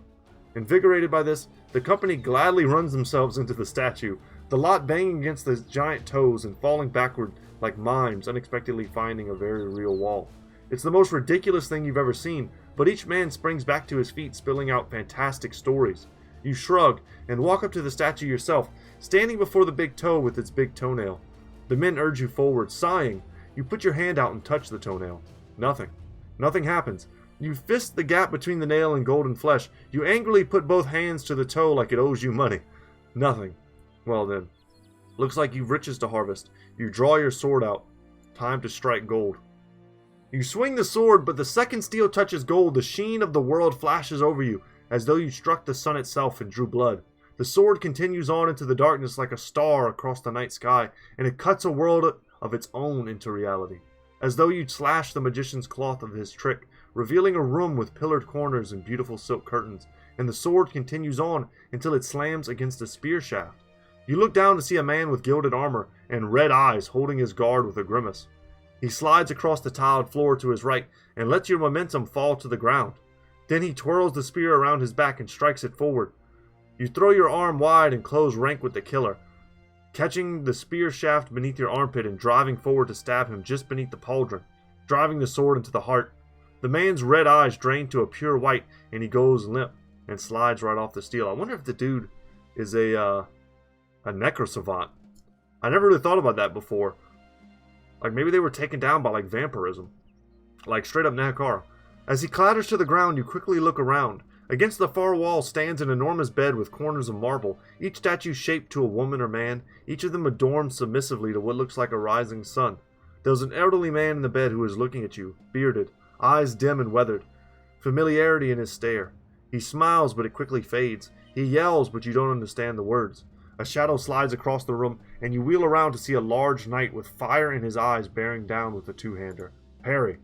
Invigorated by this, the company gladly runs themselves into the statue, the lot banging against the giant toes and falling backward like mimes, unexpectedly finding a very real wall. It's the most ridiculous thing you've ever seen, but each man springs back to his feet, spilling out fantastic stories. You shrug and walk up to the statue yourself, standing before the big toe with its big toenail. The men urge you forward, sighing. You put your hand out and touch the toenail. Nothing. Nothing happens. You fist the gap between the nail and golden flesh. You angrily put both hands to the toe like it owes you money. Nothing. Well then. Looks like you've riches to harvest. You draw your sword out. Time to strike gold. You swing the sword, but the second steel touches gold, the sheen of the world flashes over you, as though you struck the sun itself and drew blood. The sword continues on into the darkness like a star across the night sky, and it cuts a world of its own into reality. As though you'd slash the magician's cloth of his trick, revealing a room with pillared corners and beautiful silk curtains, and the sword continues on until it slams against a spear shaft. You look down to see a man with gilded armor and red eyes holding his guard with a grimace. He slides across the tiled floor to his right and lets your momentum fall to the ground. Then he twirls the spear around his back and strikes it forward. You throw your arm wide and close rank with the killer, catching the spear shaft beneath your armpit and driving forward to stab him just beneath the pauldron, driving the sword into the heart. The man's red eyes drain to a pure white, and he goes limp and slides right off the steel. I wonder if the dude is a necrosavant. I never really thought about that before. Like, maybe they were taken down by, like, vampirism. Like, straight up Nakar. As he clatters to the ground, you quickly look around. Against the far wall stands an enormous bed with corners of marble, each statue shaped to a woman or man, each of them adorned submissively to what looks like a rising sun. There's an elderly man in the bed who is looking at you, bearded, eyes dim and weathered, familiarity in his stare. He smiles, but it quickly fades. He yells, but you don't understand the words. A shadow slides across the room, and you wheel around to see a large knight with fire in his eyes bearing down with a two-hander. Parry.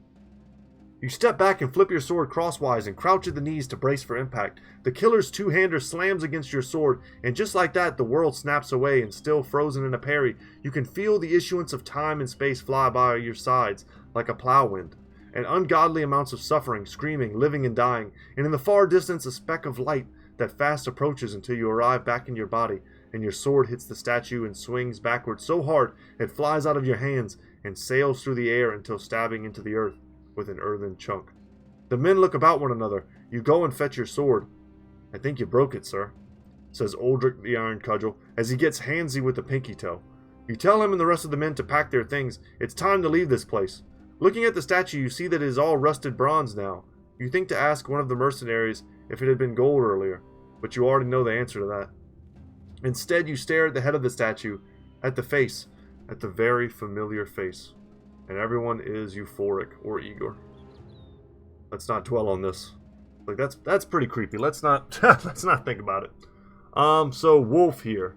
You step back and flip your sword crosswise and crouch at the knees to brace for impact. The killer's two-hander slams against your sword, and just like that, the world snaps away, and still frozen in a parry, you can feel the issuance of time and space fly by your sides like a plow wind. And ungodly amounts of suffering, screaming, living and dying, and in the far distance a speck of light that fast approaches until you arrive back in your body, and your sword hits the statue and swings backward so hard it flies out of your hands and sails through the air until stabbing into the earth with an earthen chunk. The men look about one another. You go and fetch your sword. I think you broke it, sir, says Uldric the Iron Cudgel as he gets handsy with the pinky toe. You tell him and the rest of the men to pack their things. It's time to leave this place. Looking at the statue, you see that it is all rusted bronze now. You think to ask one of the mercenaries if it had been gold earlier, but you already know the answer to that. Instead, you stare at the head of the statue, at the face, at the very familiar face. And everyone is euphoric or eager. Let's not dwell on this. Like, that's pretty creepy. Let's not think about it. So Wolf here.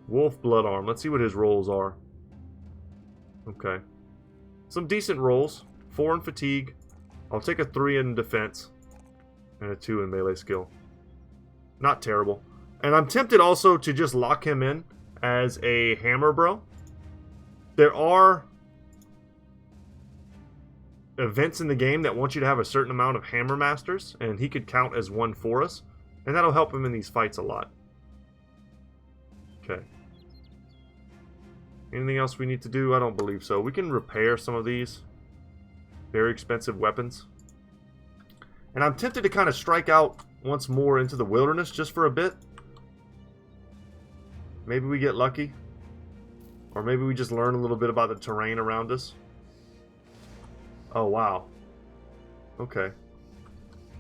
Wolf Blood Arm. Let's see what his rolls are. Okay. Some decent rolls. 4 in fatigue. I'll take a 3 in defense. And a 2 in melee skill. Not terrible. And I'm tempted also to just lock him in as a hammer bro. There are events in the game that want you to have a certain amount of hammer masters, and he could count as one for us. And that'll help him in these fights a lot. Okay. Anything else we need to do? I don't believe so. We can repair some of these very expensive weapons. And I'm tempted to kind of strike out once more into the wilderness just for a bit. Maybe we get lucky. Or maybe we just learn a little bit about the terrain around us. Oh, wow. Okay.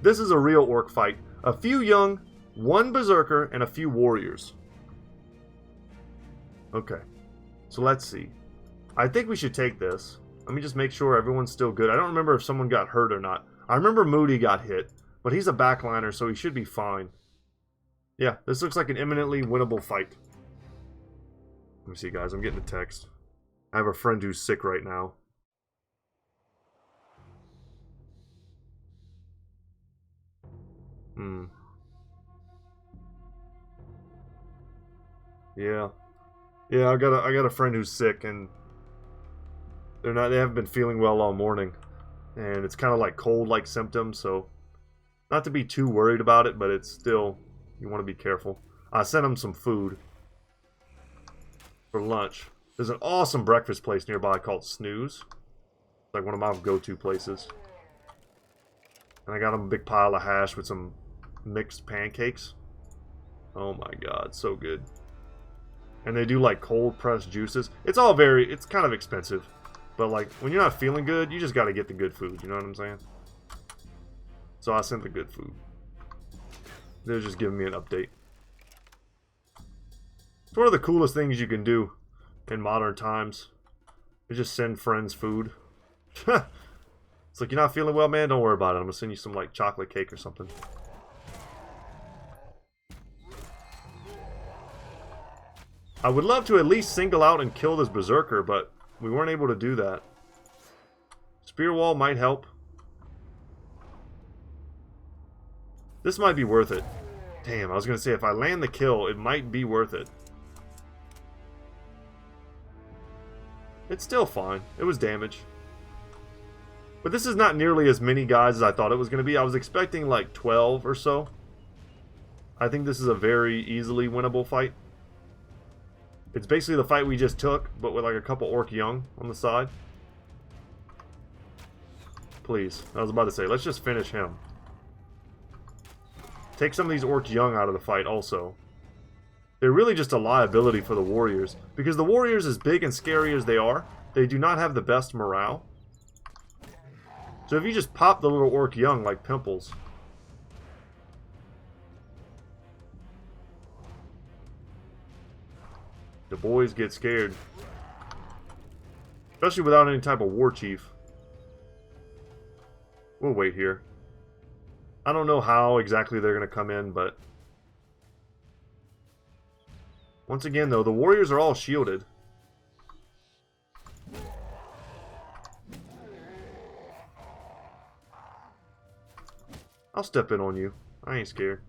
This is a real orc fight. A few young, 1 berserker, and a few warriors. Okay. So let's see. I think we should take this. Let me just make sure everyone's still good. I don't remember if someone got hurt or not. I remember Moody got hit, but he's a backliner, so he should be fine. Yeah, this looks like an imminently winnable fight. Let me see, guys. I'm getting a text. I have a friend who's sick right now. Yeah. Yeah, I got a friend who's sick, and they haven't been feeling well all morning. And it's kind of like cold-like symptoms, so not to be too worried about it, but it's still, you want to be careful. I sent him some food for lunch. There's an awesome breakfast place nearby called Snooze. It's like one of my go-to places. And I got him a big pile of hash with some mixed pancakes. Oh my god, so good. And they do like cold pressed juices. It's kind of expensive. But like, when you're not feeling good, you just gotta get the good food, you know what I'm saying? So I sent the good food. They're just giving me an update. It's one of the coolest things you can do in modern times. You just send friends food. It's like, you're not feeling well, man? Don't worry about it. I'm gonna send you some like chocolate cake or something. I would love to at least single out and kill this berserker, but we weren't able to do that. Spear wall might help. This might be worth it. Damn, I was gonna say if I land the kill, it might be worth it. It's still fine. It was damage. But this is not nearly as many guys as I thought it was going to be. I was expecting like 12 or so. I think this is a very easily winnable fight. It's basically the fight we just took, but with like a couple Orc Young on the side. Please. I was about to say, let's just finish him. Take some of these Orc Young out of the fight also. They're really just a liability for the Warriors. Because the Warriors, as big and scary as they are, they do not have the best morale. So if you just pop the little Orc Young like pimples... the boys get scared. Especially without any type of war chief. We'll wait here. I don't know how exactly they're going to come in, but... once again, though, the Warriors are all shielded. I'll step in on you. I ain't scared.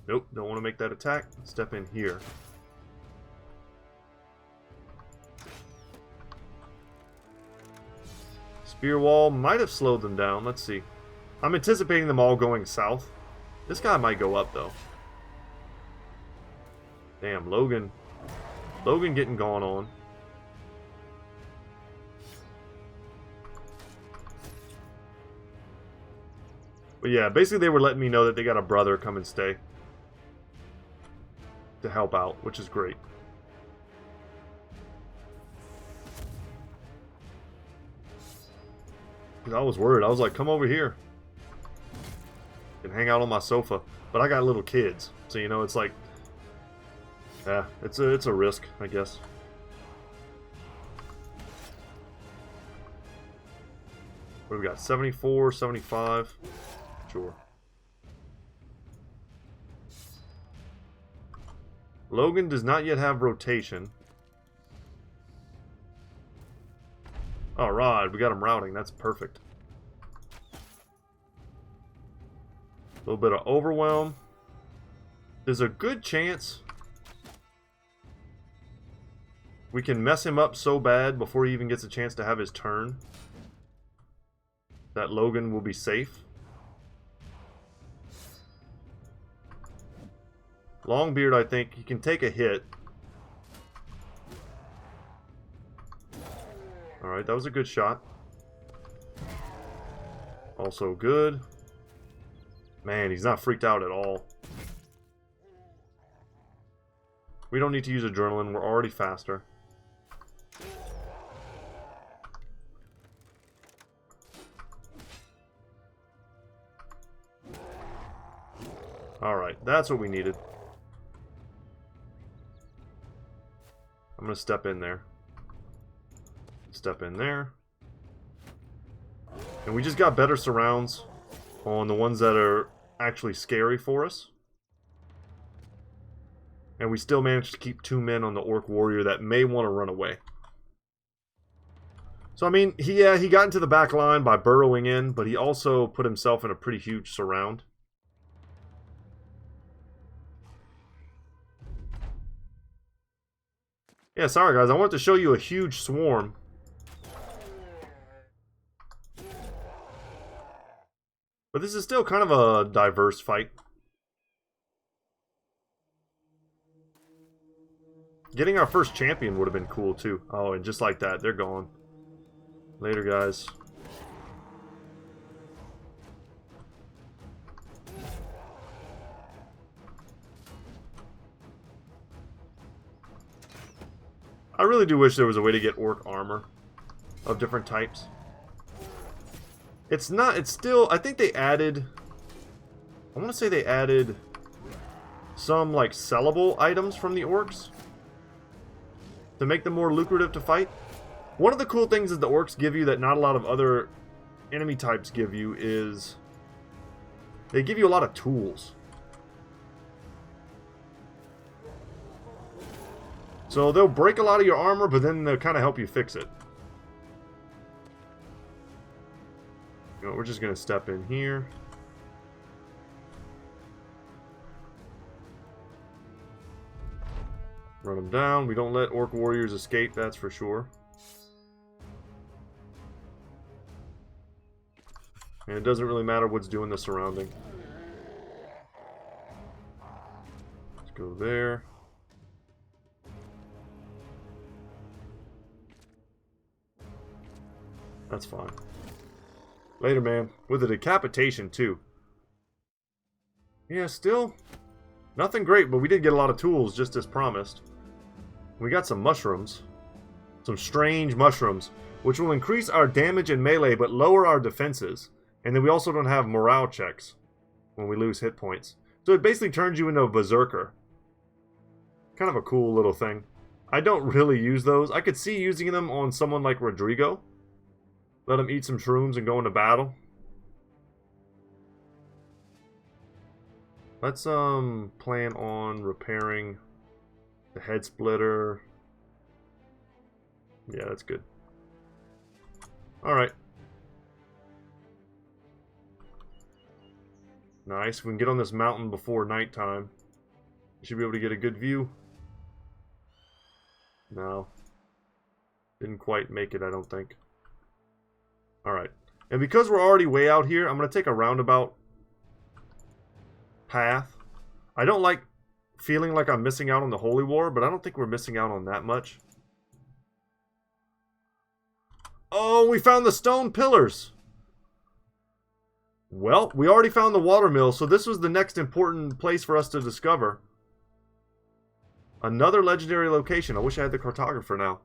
Nope, don't want to make that attack. Step in here. Spear wall might have slowed them down. Let's see. I'm anticipating them all going south. This guy might go up, though. Damn, Logan. Logan getting gone on. But yeah, basically they were letting me know that they got a brother come and stay. To help out, which is great. I was worried. I was like, come over here. And hang out on my sofa. But I got little kids. So, you know, it's like... yeah, it's a risk, I guess. What do we got? 74, 75? Sure. Logan does not yet have rotation. Alright, we got him routing. That's perfect. A little bit of overwhelm. There's a good chance we can mess him up so bad before he even gets a chance to have his turn that Logan will be safe. Longbeard, I think, he can take a hit. Alright, that was a good shot. Also good. Man, he's not freaked out at all. We don't need to use adrenaline, we're already faster. Alright, that's what we needed. I'm gonna step in there. Step in there. And we just got better surrounds on the ones that are actually scary for us. And we still managed to keep 2 men on the Orc Warrior that may want to run away. So, I mean, he got into the back line by burrowing in, but he also put himself in a pretty huge surround. Yeah, sorry guys, I wanted to show you a huge swarm. But this is still kind of a diverse fight. Getting our first champion would have been cool too. Oh, and just like that, they're gone. Later, guys. I really do wish there was a way to get orc armor of different types. It's not, it's still, I think they added, I want to say they added some like sellable items from the orcs to make them more lucrative to fight. One of the cool things that the orcs give you that not a lot of other enemy types give you is they give you a lot of tools. So they'll break a lot of your armor, but then they'll kind of help you fix it. You know, we're just going to step in here. Run them down. We don't let orc warriors escape, that's for sure. And it doesn't really matter what's doing the surrounding. Let's go there. That's fine. Later, man. With a decapitation, too. Yeah, still nothing great, but we did get a lot of tools, just as promised. We got some mushrooms. Some strange mushrooms, which will increase our damage and melee, but lower our defenses. And then we also don't have morale checks when we lose hit points. So it basically turns you into a berserker. Kind of a cool little thing. I don't really use those. I could see using them on someone like Rodrigo. Let him eat some shrooms and go into battle. Let's plan on repairing the head splitter. Yeah, that's good. Alright. Nice. We can get on this mountain before nighttime. Should be able to get a good view. No. Didn't quite make it, I don't think. Alright. And because we're already way out here, I'm going to take a roundabout path. I don't like feeling like I'm missing out on the Holy War, but I don't think we're missing out on that much. Oh, we found the stone pillars! Well, we already found the watermill, so this was the next important place for us to discover. Another legendary location. I wish I had the cartographer now.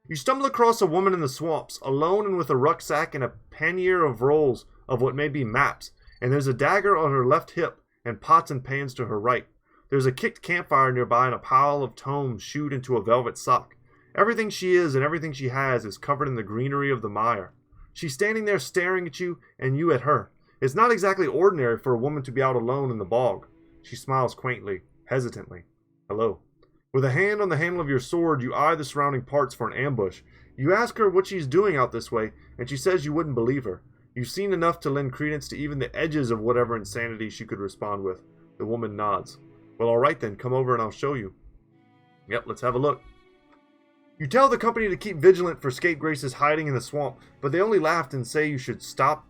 You stumble across a woman in the swamps, alone and with a rucksack and a pannier of rolls of what may be maps, and there's a dagger on her left hip and pots and pans to her right. There's a kicked campfire nearby and a pile of tomes shoed into a velvet sock. Everything she is and everything she has is covered in the greenery of the mire. She's standing there staring at you and you at her. It's not exactly ordinary for a woman to be out alone in the bog. She smiles quaintly, hesitantly. Hello. With a hand on the handle of your sword, you eye the surrounding parts for an ambush. You ask her what she's doing out this way, and she says you wouldn't believe her. You've seen enough to lend credence to even the edges of whatever insanity she could respond with. The woman nods. Well, alright then, come over and I'll show you. Yep, let's have a look. You tell the company to keep vigilant for scapegraces hiding in the swamp, but they only laughed and say you should stop.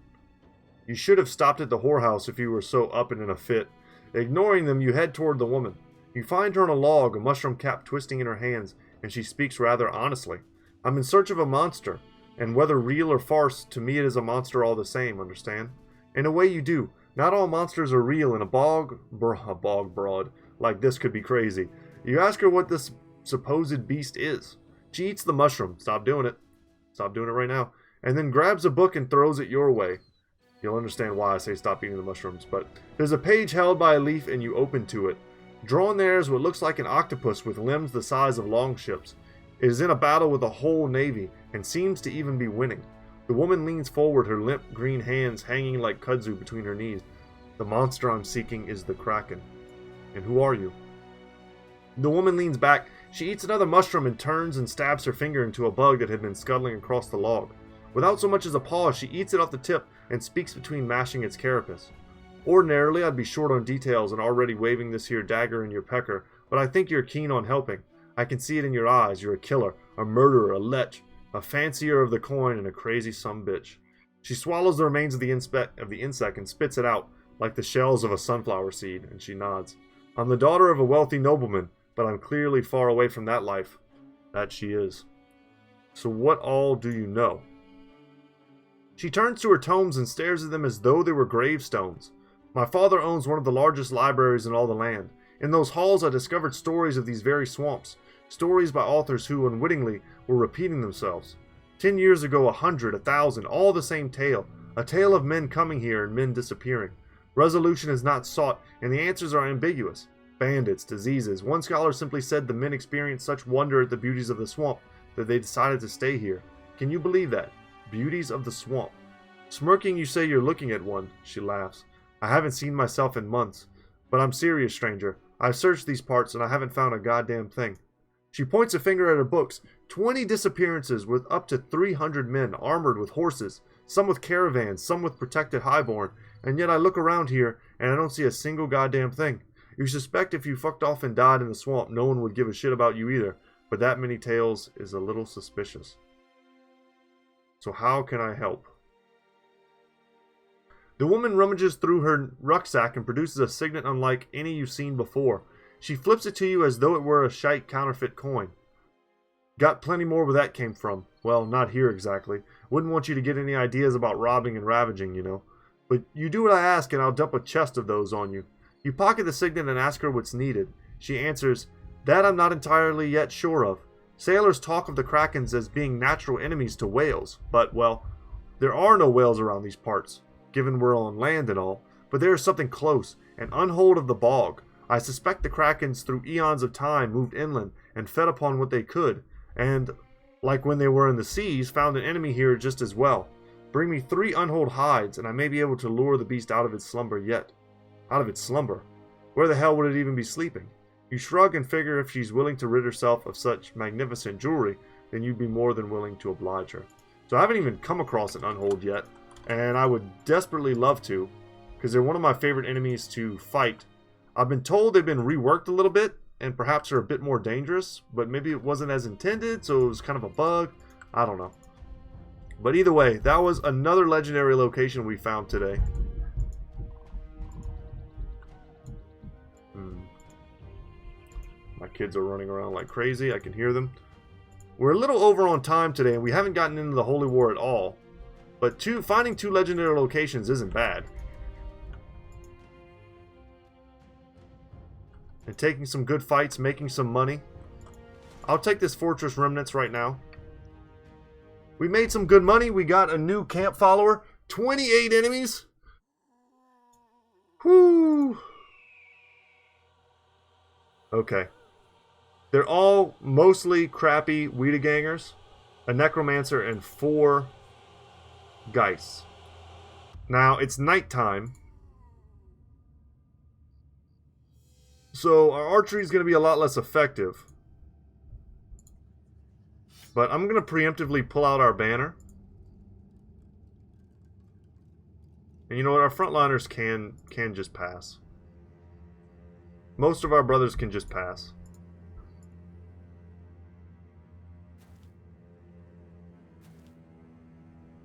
You should have stopped at the whorehouse if you were so up and in a fit. Ignoring them, you head toward the woman. You find her on a log, a mushroom cap twisting in her hands, and she speaks rather honestly. I'm in search of a monster, and whether real or farce, to me it is a monster all the same, understand? In a way you do. Not all monsters are real, and a bog broad like this could be crazy. You ask her what this supposed beast is. She eats the mushroom. Stop doing it. Stop doing it right now. And then grabs a book and throws it your way. You'll understand why I say stop eating the mushrooms, but there's a page held by a leaf and you open to it. Drawn there is what looks like an octopus with limbs the size of longships. It is in a battle with a whole navy, and seems to even be winning. The woman leans forward, her limp green hands hanging like kudzu between her knees. The monster I'm seeking is the Kraken. And who are you? The woman leans back. She eats another mushroom and turns and stabs her finger into a bug that had been scuttling across the log. Without so much as a pause, she eats it off the tip and speaks between mashing its carapace. Ordinarily, I'd be short on details and already waving this here dagger in your pecker, but I think you're keen on helping. I can see it in your eyes. You're a killer, a murderer, a lech, a fancier of the coin, and a crazy sumbitch. She swallows the remains of the insect and spits it out, like the shells of a sunflower seed, and she nods. I'm the daughter of a wealthy nobleman, but I'm clearly far away from that life. That she is. So what all do you know? She turns to her tomes and stares at them as though they were gravestones. My father owns one of the largest libraries in all the land. In those halls I discovered stories of these very swamps, stories by authors who, unwittingly, were repeating themselves. 10 years ago, 100, 1,000, all the same tale, a tale of men coming here and men disappearing. Resolution is not sought, and the answers are ambiguous. Bandits, diseases. One scholar simply said the men experienced such wonder at the beauties of the swamp that they decided to stay here. Can you believe that? Beauties of the swamp. Smirking, you say you're looking at one. She laughs. I haven't seen myself in months. But I'm serious, stranger. I've searched these parts and I haven't found a goddamn thing. She points a finger at her books. 20 disappearances with up to 300 men armored with horses, some with caravans, some with protected highborn, and yet I look around here and I don't see a single goddamn thing. You suspect if you fucked off and died in the swamp, no one would give a shit about you either, but that many tales is a little suspicious. So how can I help? The woman rummages through her rucksack and produces a signet unlike any you've seen before. She flips it to you as though it were a shite counterfeit coin. Got plenty more where that came from. Well, not here exactly. Wouldn't want you to get any ideas about robbing and ravaging, you know. But you do what I ask and I'll dump a chest of those on you. You pocket the signet and ask her what's needed. She answers, that I'm not entirely yet sure of. Sailors talk of the Krakens as being natural enemies to whales, but, well, there are no whales around these parts, given we're on land and all, but there is something close, an unhold of the bog. I suspect the Krakens through eons of time moved inland and fed upon what they could, and, like when they were in the seas, found an enemy here just as well. Bring me 3 unhold hides, and I may be able to lure the beast out of its slumber yet. Out of its slumber? Where the hell would it even be sleeping? You shrug and figure if she's willing to rid herself of such magnificent jewelry, then you'd be more than willing to oblige her. So I haven't even come across an unhold yet, and I would desperately love to, because they're one of my favorite enemies to fight. I've been told they've been reworked a little bit, and perhaps are a bit more dangerous, but maybe it wasn't as intended, so it was kind of a bug. I don't know. But either way, that was another legendary location we found today. My kids are running around like crazy. I can hear them. We're a little over on time today, and we haven't gotten into the Holy War at all. But finding 2 legendary locations isn't bad. And taking some good fights, making some money. I'll take this Fortress Remnants right now. We made some good money. We got a new camp follower. 28 enemies. Whoo. Okay. They're all mostly crappy Wiedegangers, a Necromancer, and 4 Geists. Now, it's nighttime. So, our archery is going to be a lot less effective. But I'm going to preemptively pull out our banner. And you know what? Our frontliners can just pass. Most of our brothers can just pass.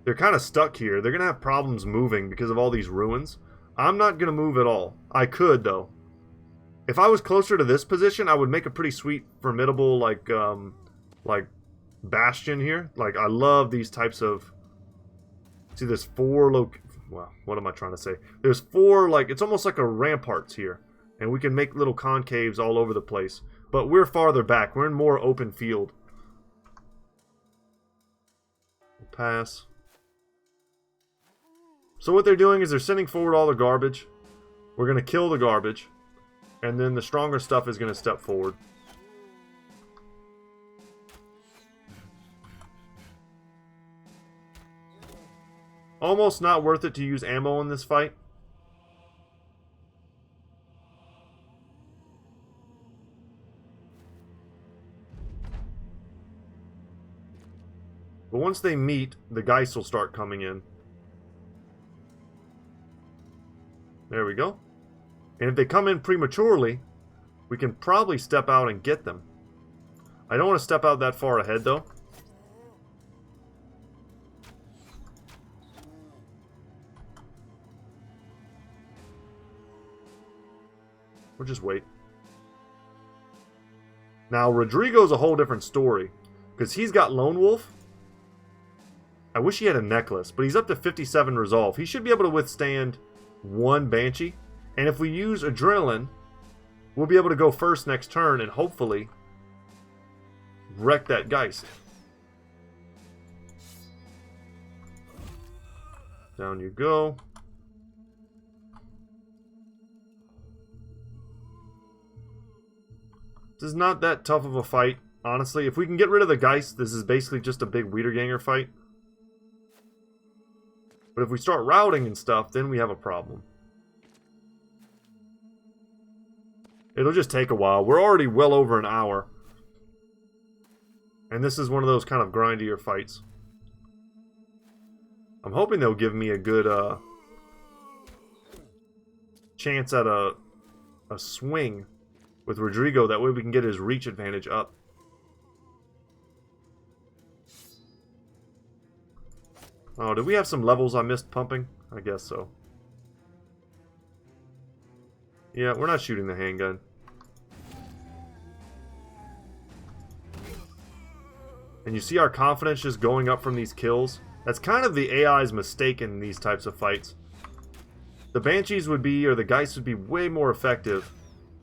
They're kind of stuck here. They're going to have problems moving because of all these ruins. I'm not going to move at all. I could, though. If I was closer to this position, I would make a pretty sweet, formidable, like bastion here. Like, I love these types of... See, there's 4 well, what am I trying to say? There's 4, like, it's almost like a ramparts here. And we can make little concaves all over the place. But we're farther back. We're in more open field. Pass. So what they're doing is they're sending forward all the garbage. We're going to kill the garbage. And then the stronger stuff is going to step forward. Almost not worth it to use ammo in this fight. But once they meet, the Geists will start coming in. There we go. And if they come in prematurely, we can probably step out and get them. I don't want to step out that far ahead, though. We'll just wait. Now, Rodrigo's a whole different story. Because he's got Lone Wolf. I wish he had a necklace, but he's up to 57 resolve. He should be able to withstand 1 Banshee. And if we use Adrenaline, we'll be able to go first next turn and hopefully wreck that Geist. Down you go. This is not that tough of a fight, honestly. If we can get rid of the Geist, this is basically just a big Wiederganger fight. But if we start routing and stuff, then we have a problem. It'll just take a while. We're already well over an hour. And this is one of those kind of grindier fights. I'm hoping they'll give me a good chance at a swing with Rodrigo. That way we can get his reach advantage up. Oh, did we have some levels I missed pumping? I guess so. Yeah, we're not shooting the handgun. And you see our confidence just going up from these kills? That's kind of the AI's mistake in these types of fights. The Banshees would be, or the Geist would be way more effective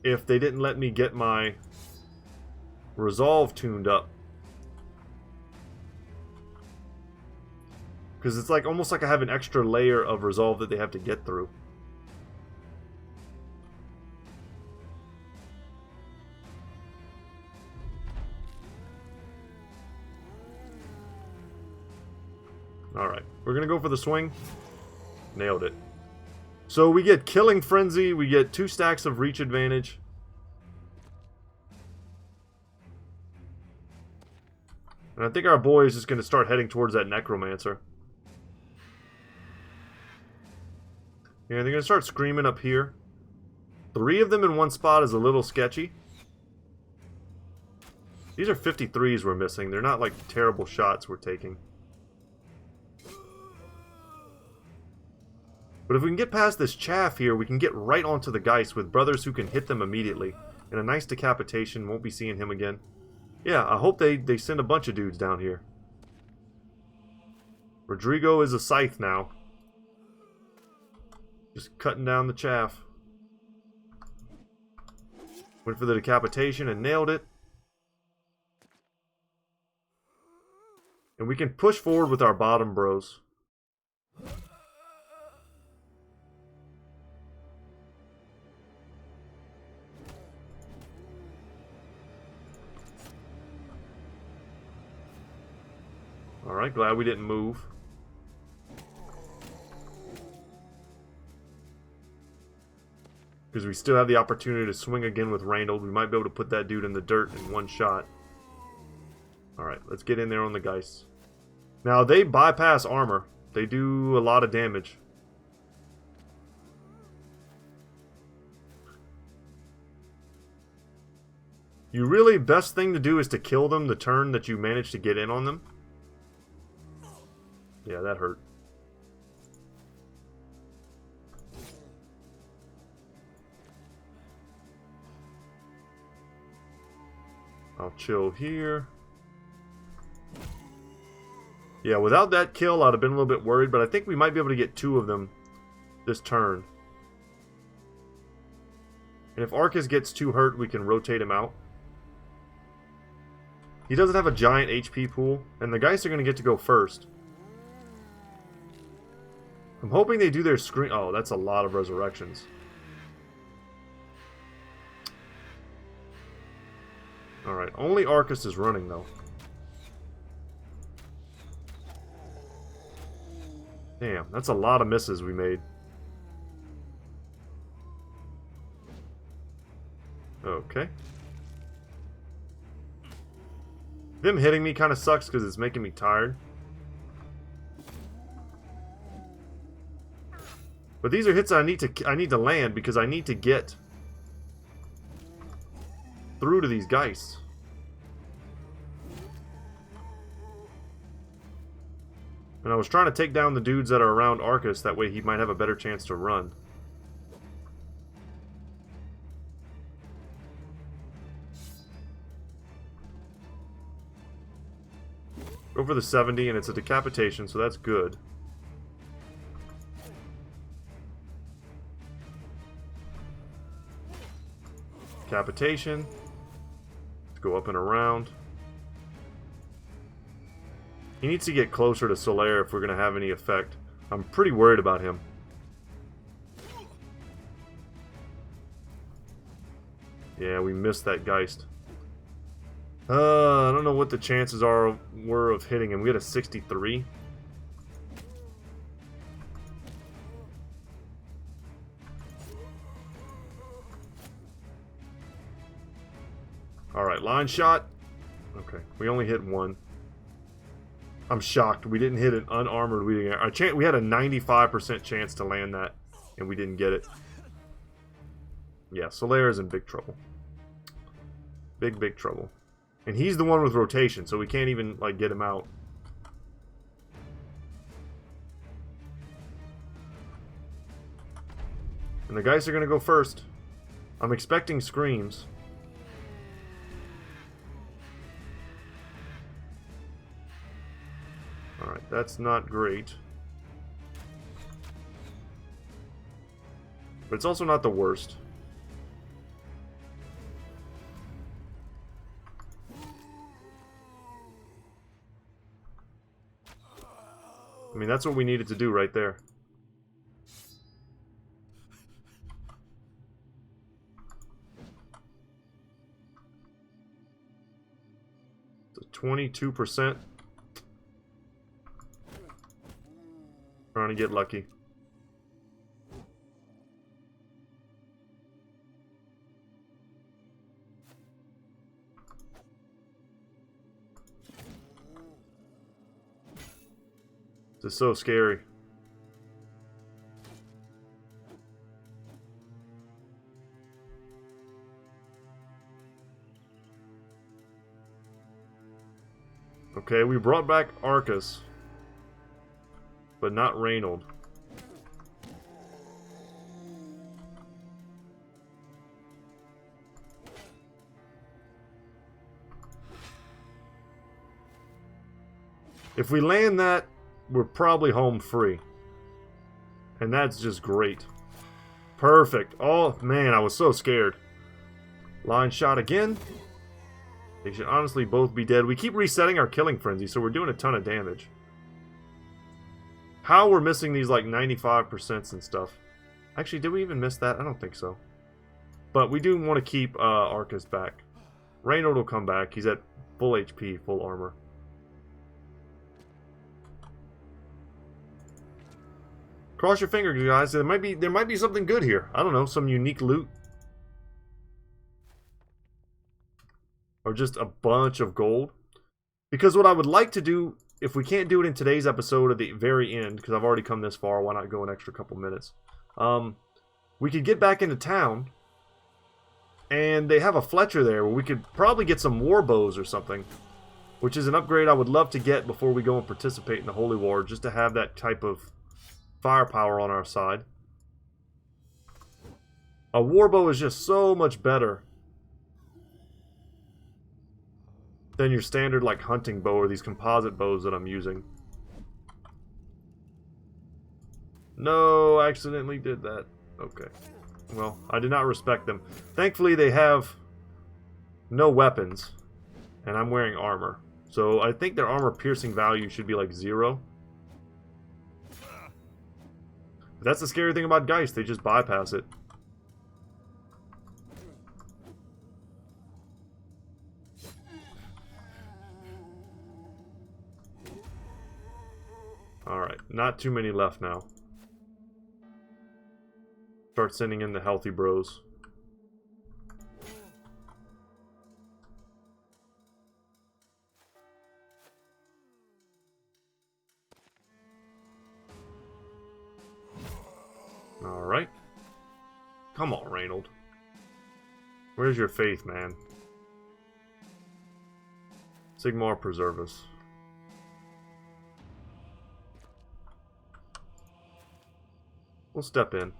if they didn't let me get my resolve tuned up. Because it's like almost like I have an extra layer of resolve that they have to get through. Alright, we're going to go for the swing. Nailed it. So we get Killing Frenzy, we get 2 stacks of reach advantage. And I think our boy is just going to start heading towards that Necromancer. Yeah, they're going to start screaming up here. 3 of them in one spot is a little sketchy. These are 53s we're missing. They're not like terrible shots we're taking. But if we can get past this chaff here, we can get right onto the Geist with brothers who can hit them immediately. And a nice decapitation. Won't be seeing him again. Yeah, I hope they send a bunch of dudes down here. Rodrigo is a scythe now. Just cutting down the chaff. Went for the decapitation and nailed it. And we can push forward with our bottom bros. Alright, glad we didn't move. Because we still have the opportunity to swing again with Randall. We might be able to put that dude in the dirt in one shot. Alright, let's get in there on the Geist. Now, they bypass armor. They do a lot of damage. You really, best thing to do is to kill them the turn that you manage to get in on them. Yeah, that hurt. I'll chill here. Yeah, without that kill, I'd have been a little bit worried, but I think we might be able to get 2 of them this turn. And if Arcus gets too hurt, we can rotate him out. He doesn't have a giant HP pool, and the Geist are going to get to go first. I'm hoping they do their screen... Oh, that's a lot of resurrections. Alright, only Arcus is running, though. Damn, that's a lot of misses we made. Okay. Them hitting me kind of sucks because it's making me tired. But these are hits I need to land because I need to get through to these Geists. And I was trying to take down the dudes that are around Arcus, that way he might have a better chance to run. Go for the 70, and it's a decapitation, so that's good. Decapitation. Let's go up and around. He needs to get closer to Solaire if we're going to have any effect. I'm pretty worried about him. Yeah, we missed that Geist. I don't know what the chances were of hitting him. We had a 63. Alright, line shot. Okay, we only hit 1. I'm shocked. We didn't hit an unarmored weeding arrow. We had a 95% chance to land that, and we didn't get it. Yeah, Solaire is in big trouble. Big, big trouble. And he's the one with rotation, so we can't even, like, get him out. And the Geists are going to go first. I'm expecting screams. Alright, that's not great. But it's also not the worst. I mean, that's what we needed to do right there. It's a 22%. Trying to get lucky. This is so scary. Okay, we brought back Arcus, but not Reynold. If we land that, we're probably home free. And that's just great. Perfect. Oh, man, I was so scared. Line shot again. They should honestly both be dead. We keep resetting our killing frenzy, so we're doing a ton of damage. How we're missing these, like, 95% and stuff. Actually, did we even miss that? I don't think so. But we do want to keep Arcus back. Reynold will come back. He's at full HP, full armor. Cross your fingers, guys. There might be something good here. I don't know, some unique loot. Or just a bunch of gold. Because what I would like to do, if we can't do it in today's episode at the very end, because I've already come this far, why not go an extra couple minutes? We could get back into town, and they have a Fletcher there where we could probably get some war bows or something. Which is an upgrade I would love to get before we go and participate in the Holy War, just to have that type of firepower on our side. A warbow is just so much better than your standard like hunting bow or these composite bows that I'm using. No, I accidentally did that. Okay. Well, I did not respect them. Thankfully they have no weapons and I'm wearing armor. So I think their armor piercing value should be like 0. That's the scary thing about Geist, they just bypass it. Alright, not too many left now. Start sending in the healthy bros. Alright. Come on, Reynold. Where's your faith, man? Sigmar, preserve us. We'll step in.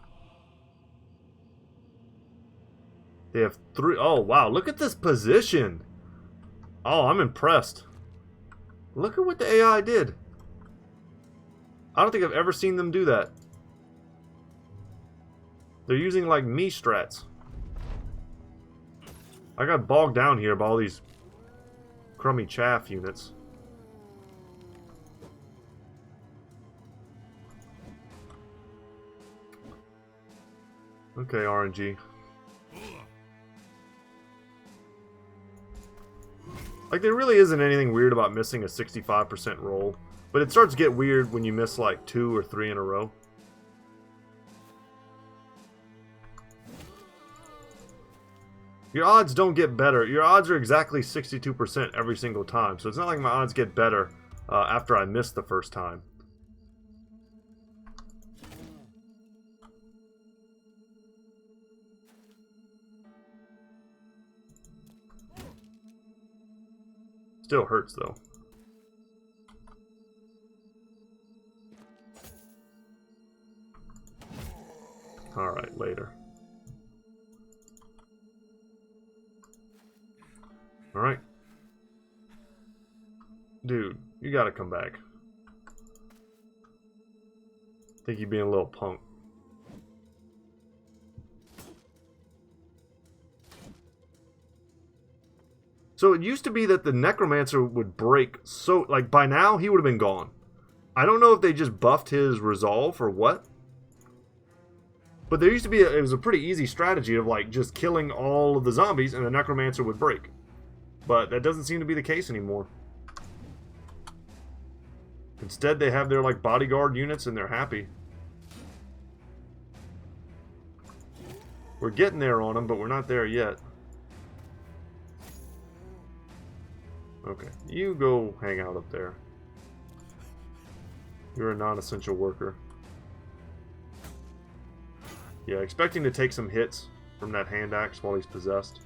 They have 3... Oh, wow. Look at this position. Oh, I'm impressed. Look at what the AI did. I don't think I've ever seen them do that. They're using, like, me strats. I got bogged down here by all these crummy chaff units. Okay, RNG. Like, there really isn't anything weird about missing a 65% roll. But it starts to get weird when you miss, like, 2 or 3 in a row. Your odds don't get better. Your odds are exactly 62% every single time. So it's not like my odds get better after I miss the first time. Still hurts, though. Alright, later. Alright. Dude, you gotta come back. I think you're being a little punk. So it used to be that the Necromancer would break so... Like, by now, he would have been gone. I don't know if they just buffed his resolve or what. But there used to be... It was a pretty easy strategy of, like, just killing all of the zombies and the Necromancer would break. But that doesn't seem to be the case anymore. Instead, they have their, like, bodyguard units and they're happy. We're getting there on them, but we're not there yet. Okay, you go hang out up there. You're a non-essential worker. Yeah, expecting to take some hits from that hand axe while he's possessed.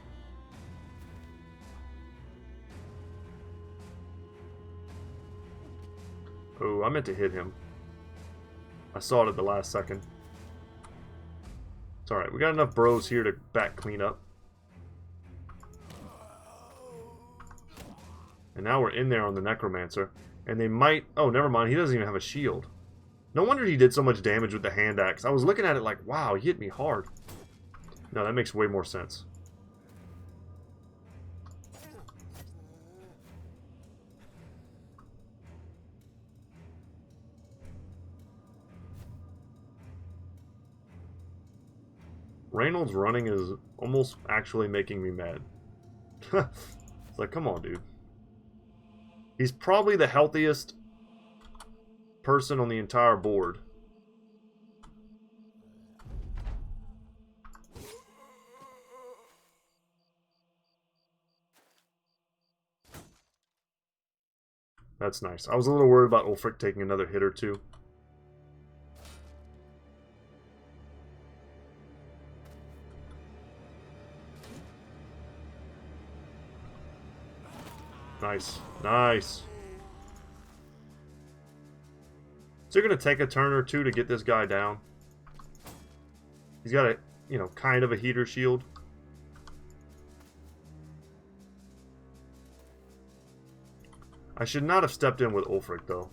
Oh, I meant to hit him. I saw it at the last second. It's alright, we got enough bros here to back clean up. And now we're in there on the Necromancer. And they might... Oh, never mind. He doesn't even have a shield. No wonder he did so much damage with the hand axe. I was looking at it like, wow, he hit me hard. No, that makes way more sense. Reynolds running is almost actually making me mad. It's like, come on, dude. He's probably the healthiest person on the entire board. That's nice. I was a little worried about Ulfric taking another hit or two. Nice. Nice. So you're going to take a turn or two to get this guy down. He's got a, you know, kind of a heater shield. I should not have stepped in with Ulfric, though.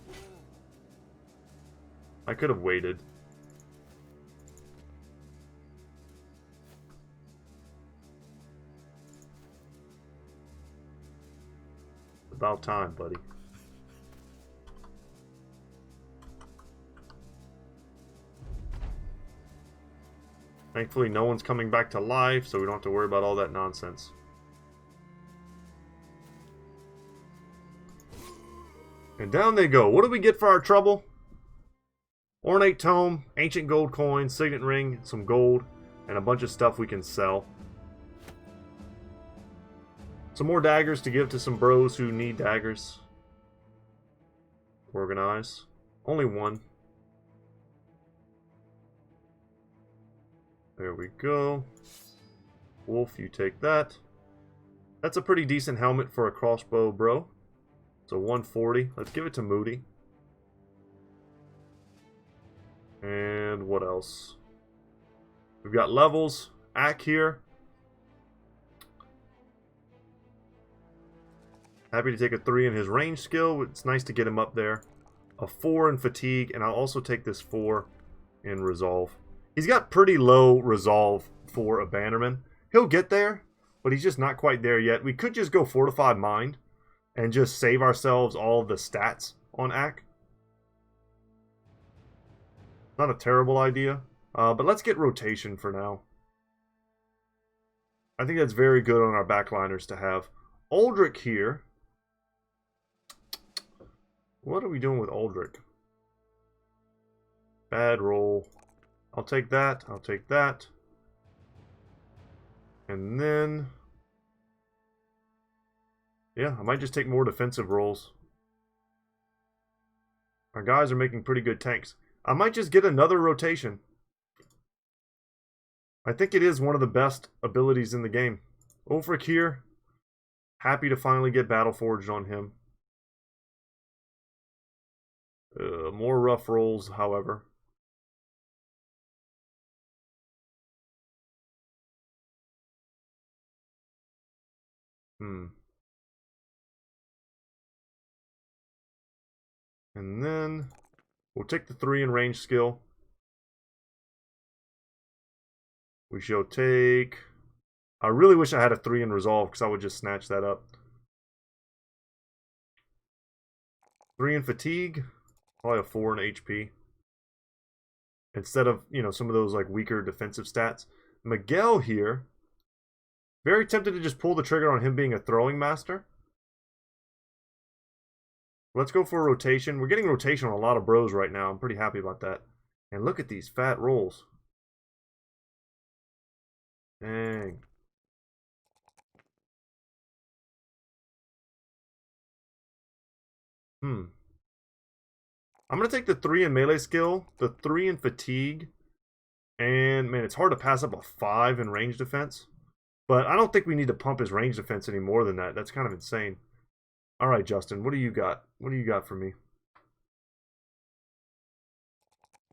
I could have waited. About time, buddy. Thankfully, no one's coming back to life, so we don't have to worry about all that nonsense. And down they go. What do we get for our trouble? Ornate tome, ancient gold coin, signet ring, some gold, and a bunch of stuff we can sell. Some more daggers to give to some bros who need daggers. Organize. Only one. There we go. Wolf, you take that. That's a pretty decent helmet for a crossbow bro. It's a 140. Let's give it to Moody. And what else? We've got levels. Ack here. Happy to take a 3 in his range skill. It's nice to get him up there. A 4 in fatigue, and I'll also take this 4 in resolve. He's got pretty low resolve for a bannerman. He'll get there, but he's just not quite there yet. We could just go Fortified Mind and just save ourselves all of the stats on Ack. Not a terrible idea, but let's get rotation for now. I think that's very good on our backliners to have. Aldrich here. What are we doing with Aldrich? Bad roll. I'll take that. I'll take that. And then... yeah, I might just take more defensive rolls. Our guys are making pretty good tanks. I might just get another rotation. I think it is one of the best abilities in the game. Ulfric here. Happy to finally get Battle Forged on him. More rough rolls, however. And then we'll take the 3 in range skill. We shall take... I really wish I had a 3 in resolve because I would just snatch that up. 3 in fatigue. Probably a 4 in HP. Instead of, you know, some of those like weaker defensive stats. Miguel here. Very tempted to just pull the trigger on him being a throwing master. Let's go for a rotation. We're getting rotation on a lot of bros right now. I'm pretty happy about that. And look at these fat rolls. Dang. I'm going to take the 3 in melee skill, the 3 in fatigue, and man, it's hard to pass up a 5 in range defense. But I don't think we need to pump his range defense any more than that. That's kind of insane. All right, Justin, what do you got? What do you got for me?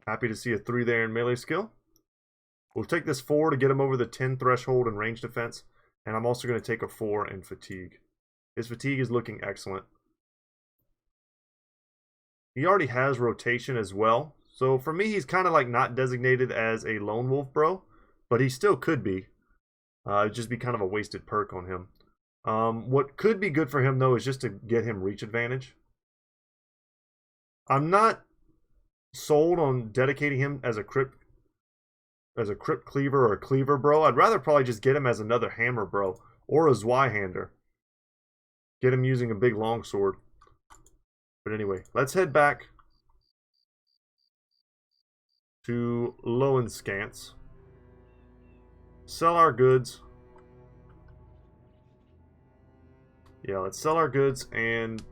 Happy to see a 3 there in melee skill. We'll take this 4 to get him over the 10 threshold in range defense. And I'm also going to take a 4 in fatigue. His fatigue is looking excellent. He already has rotation as well. So for me, he's kind of like not designated as a lone wolf bro. But he still could be. It'd just be kind of a wasted perk on him. What could be good for him, though, is just to get him reach advantage. I'm not sold on dedicating him as a crypt cleaver or a cleaver bro. I'd rather probably just get him as another hammer bro or a Zweihander. Get him using a big longsword. But anyway, let's head back to Lowenskantz. Sell our goods. Yeah, let's sell our goods and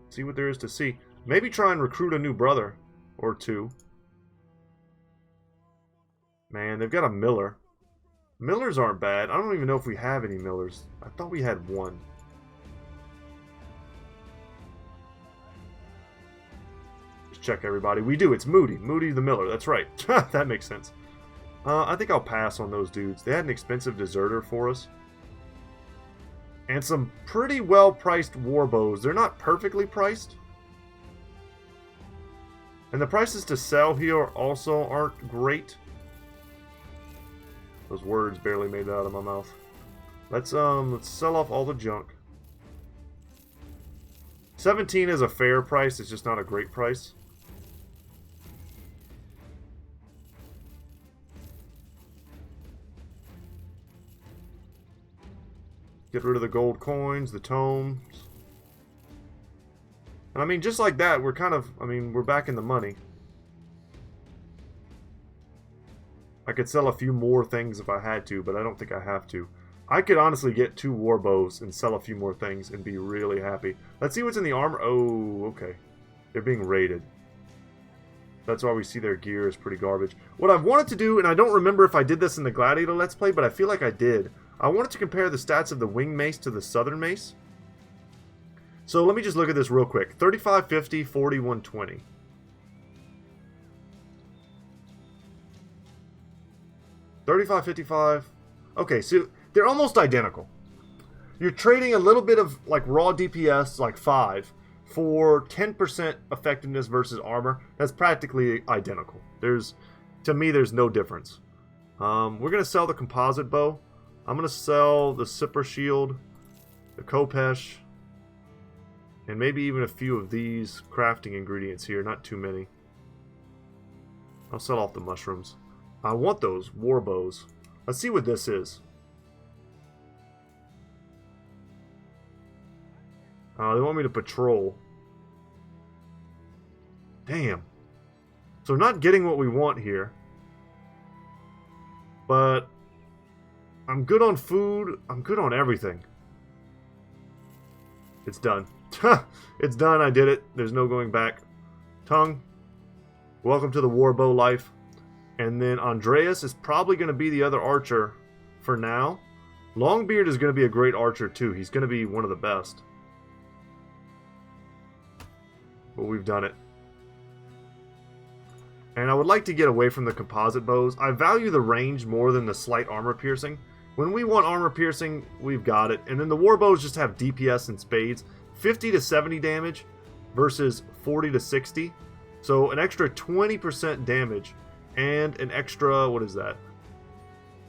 see what there is to see. Maybe try and recruit a new brother or 2. Man, they've got a miller. Millers aren't bad. I don't even know if we have any millers. I thought we had 1. Just check, everybody. We do. It's Moody. Moody the miller. That's right. That makes sense. I think I'll pass on those dudes. They had an expensive deserter for us. And some pretty well-priced warbows. They're not perfectly priced. And the prices to sell here also aren't great. Those words barely made it out of my mouth. Let's sell off all the junk. 17 is a fair price. It's just not a great price. Get rid of the gold coins, the tomes. And I mean, just like that, we're kind of, we're back in the money. I could sell a few more things if I had to, but I don't think I have to. I could honestly get 2 warbows and sell a few more things and be really happy. Let's see what's in the armor. Oh, okay. They're being raided. That's why we see their gear is pretty garbage. What I've wanted to do, and I don't remember if I did this in the Gladiator Let's Play, but I feel like I did. I wanted to compare the stats of the Wing Mace to the Southern Mace. So let me just look at this real quick. 3550, 4120. $35.55. Okay, so they're almost identical. You're trading a little bit of like raw DPS, like 5, for 10% effectiveness versus armor. That's practically identical. To me, there's no difference. We're gonna sell the composite bow. I'm gonna sell the Sipper shield, the Kopesh, and maybe even a few of these crafting ingredients here. Not too many. I'll sell off the mushrooms. I want those war bows. Let's see what this is. They want me to patrol. Damn. So not getting what we want here. But I'm good on food. I'm good on everything. It's done. It's done. I did it. There's no going back. Tongue, welcome to the warbow life. And then Andreas is probably going to be the other archer for now. Longbeard is going to be a great archer too. He's going to be one of the best. But we've done it. And I would like to get away from the composite bows. I value the range more than the slight armor piercing. When we want armor piercing, we've got it. And then the war bows just have DPS and spades. 50 to 70 damage. versus 40 to 60. So an extra 20% damage and an extra, what is that?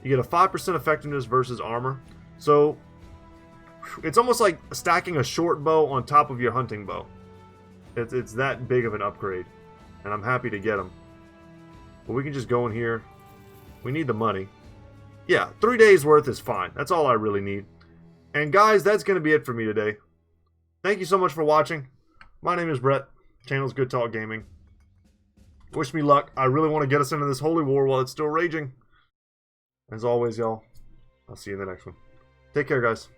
You get a 5% effectiveness versus armor. So it's almost like stacking a short bow on top of your hunting bow. It's that big of an upgrade. And I'm happy to get them. But we can just go in here. We need the money. Yeah, 3 days worth is fine. That's all I really need. And guys, that's going to be it for me today. Thank you so much for watching. My name is Brett. Channel's Goodtalk Gaming. Wish me luck. I really want to get us into this holy war while it's still raging. As always, y'all, I'll see you in the next one. Take care, guys.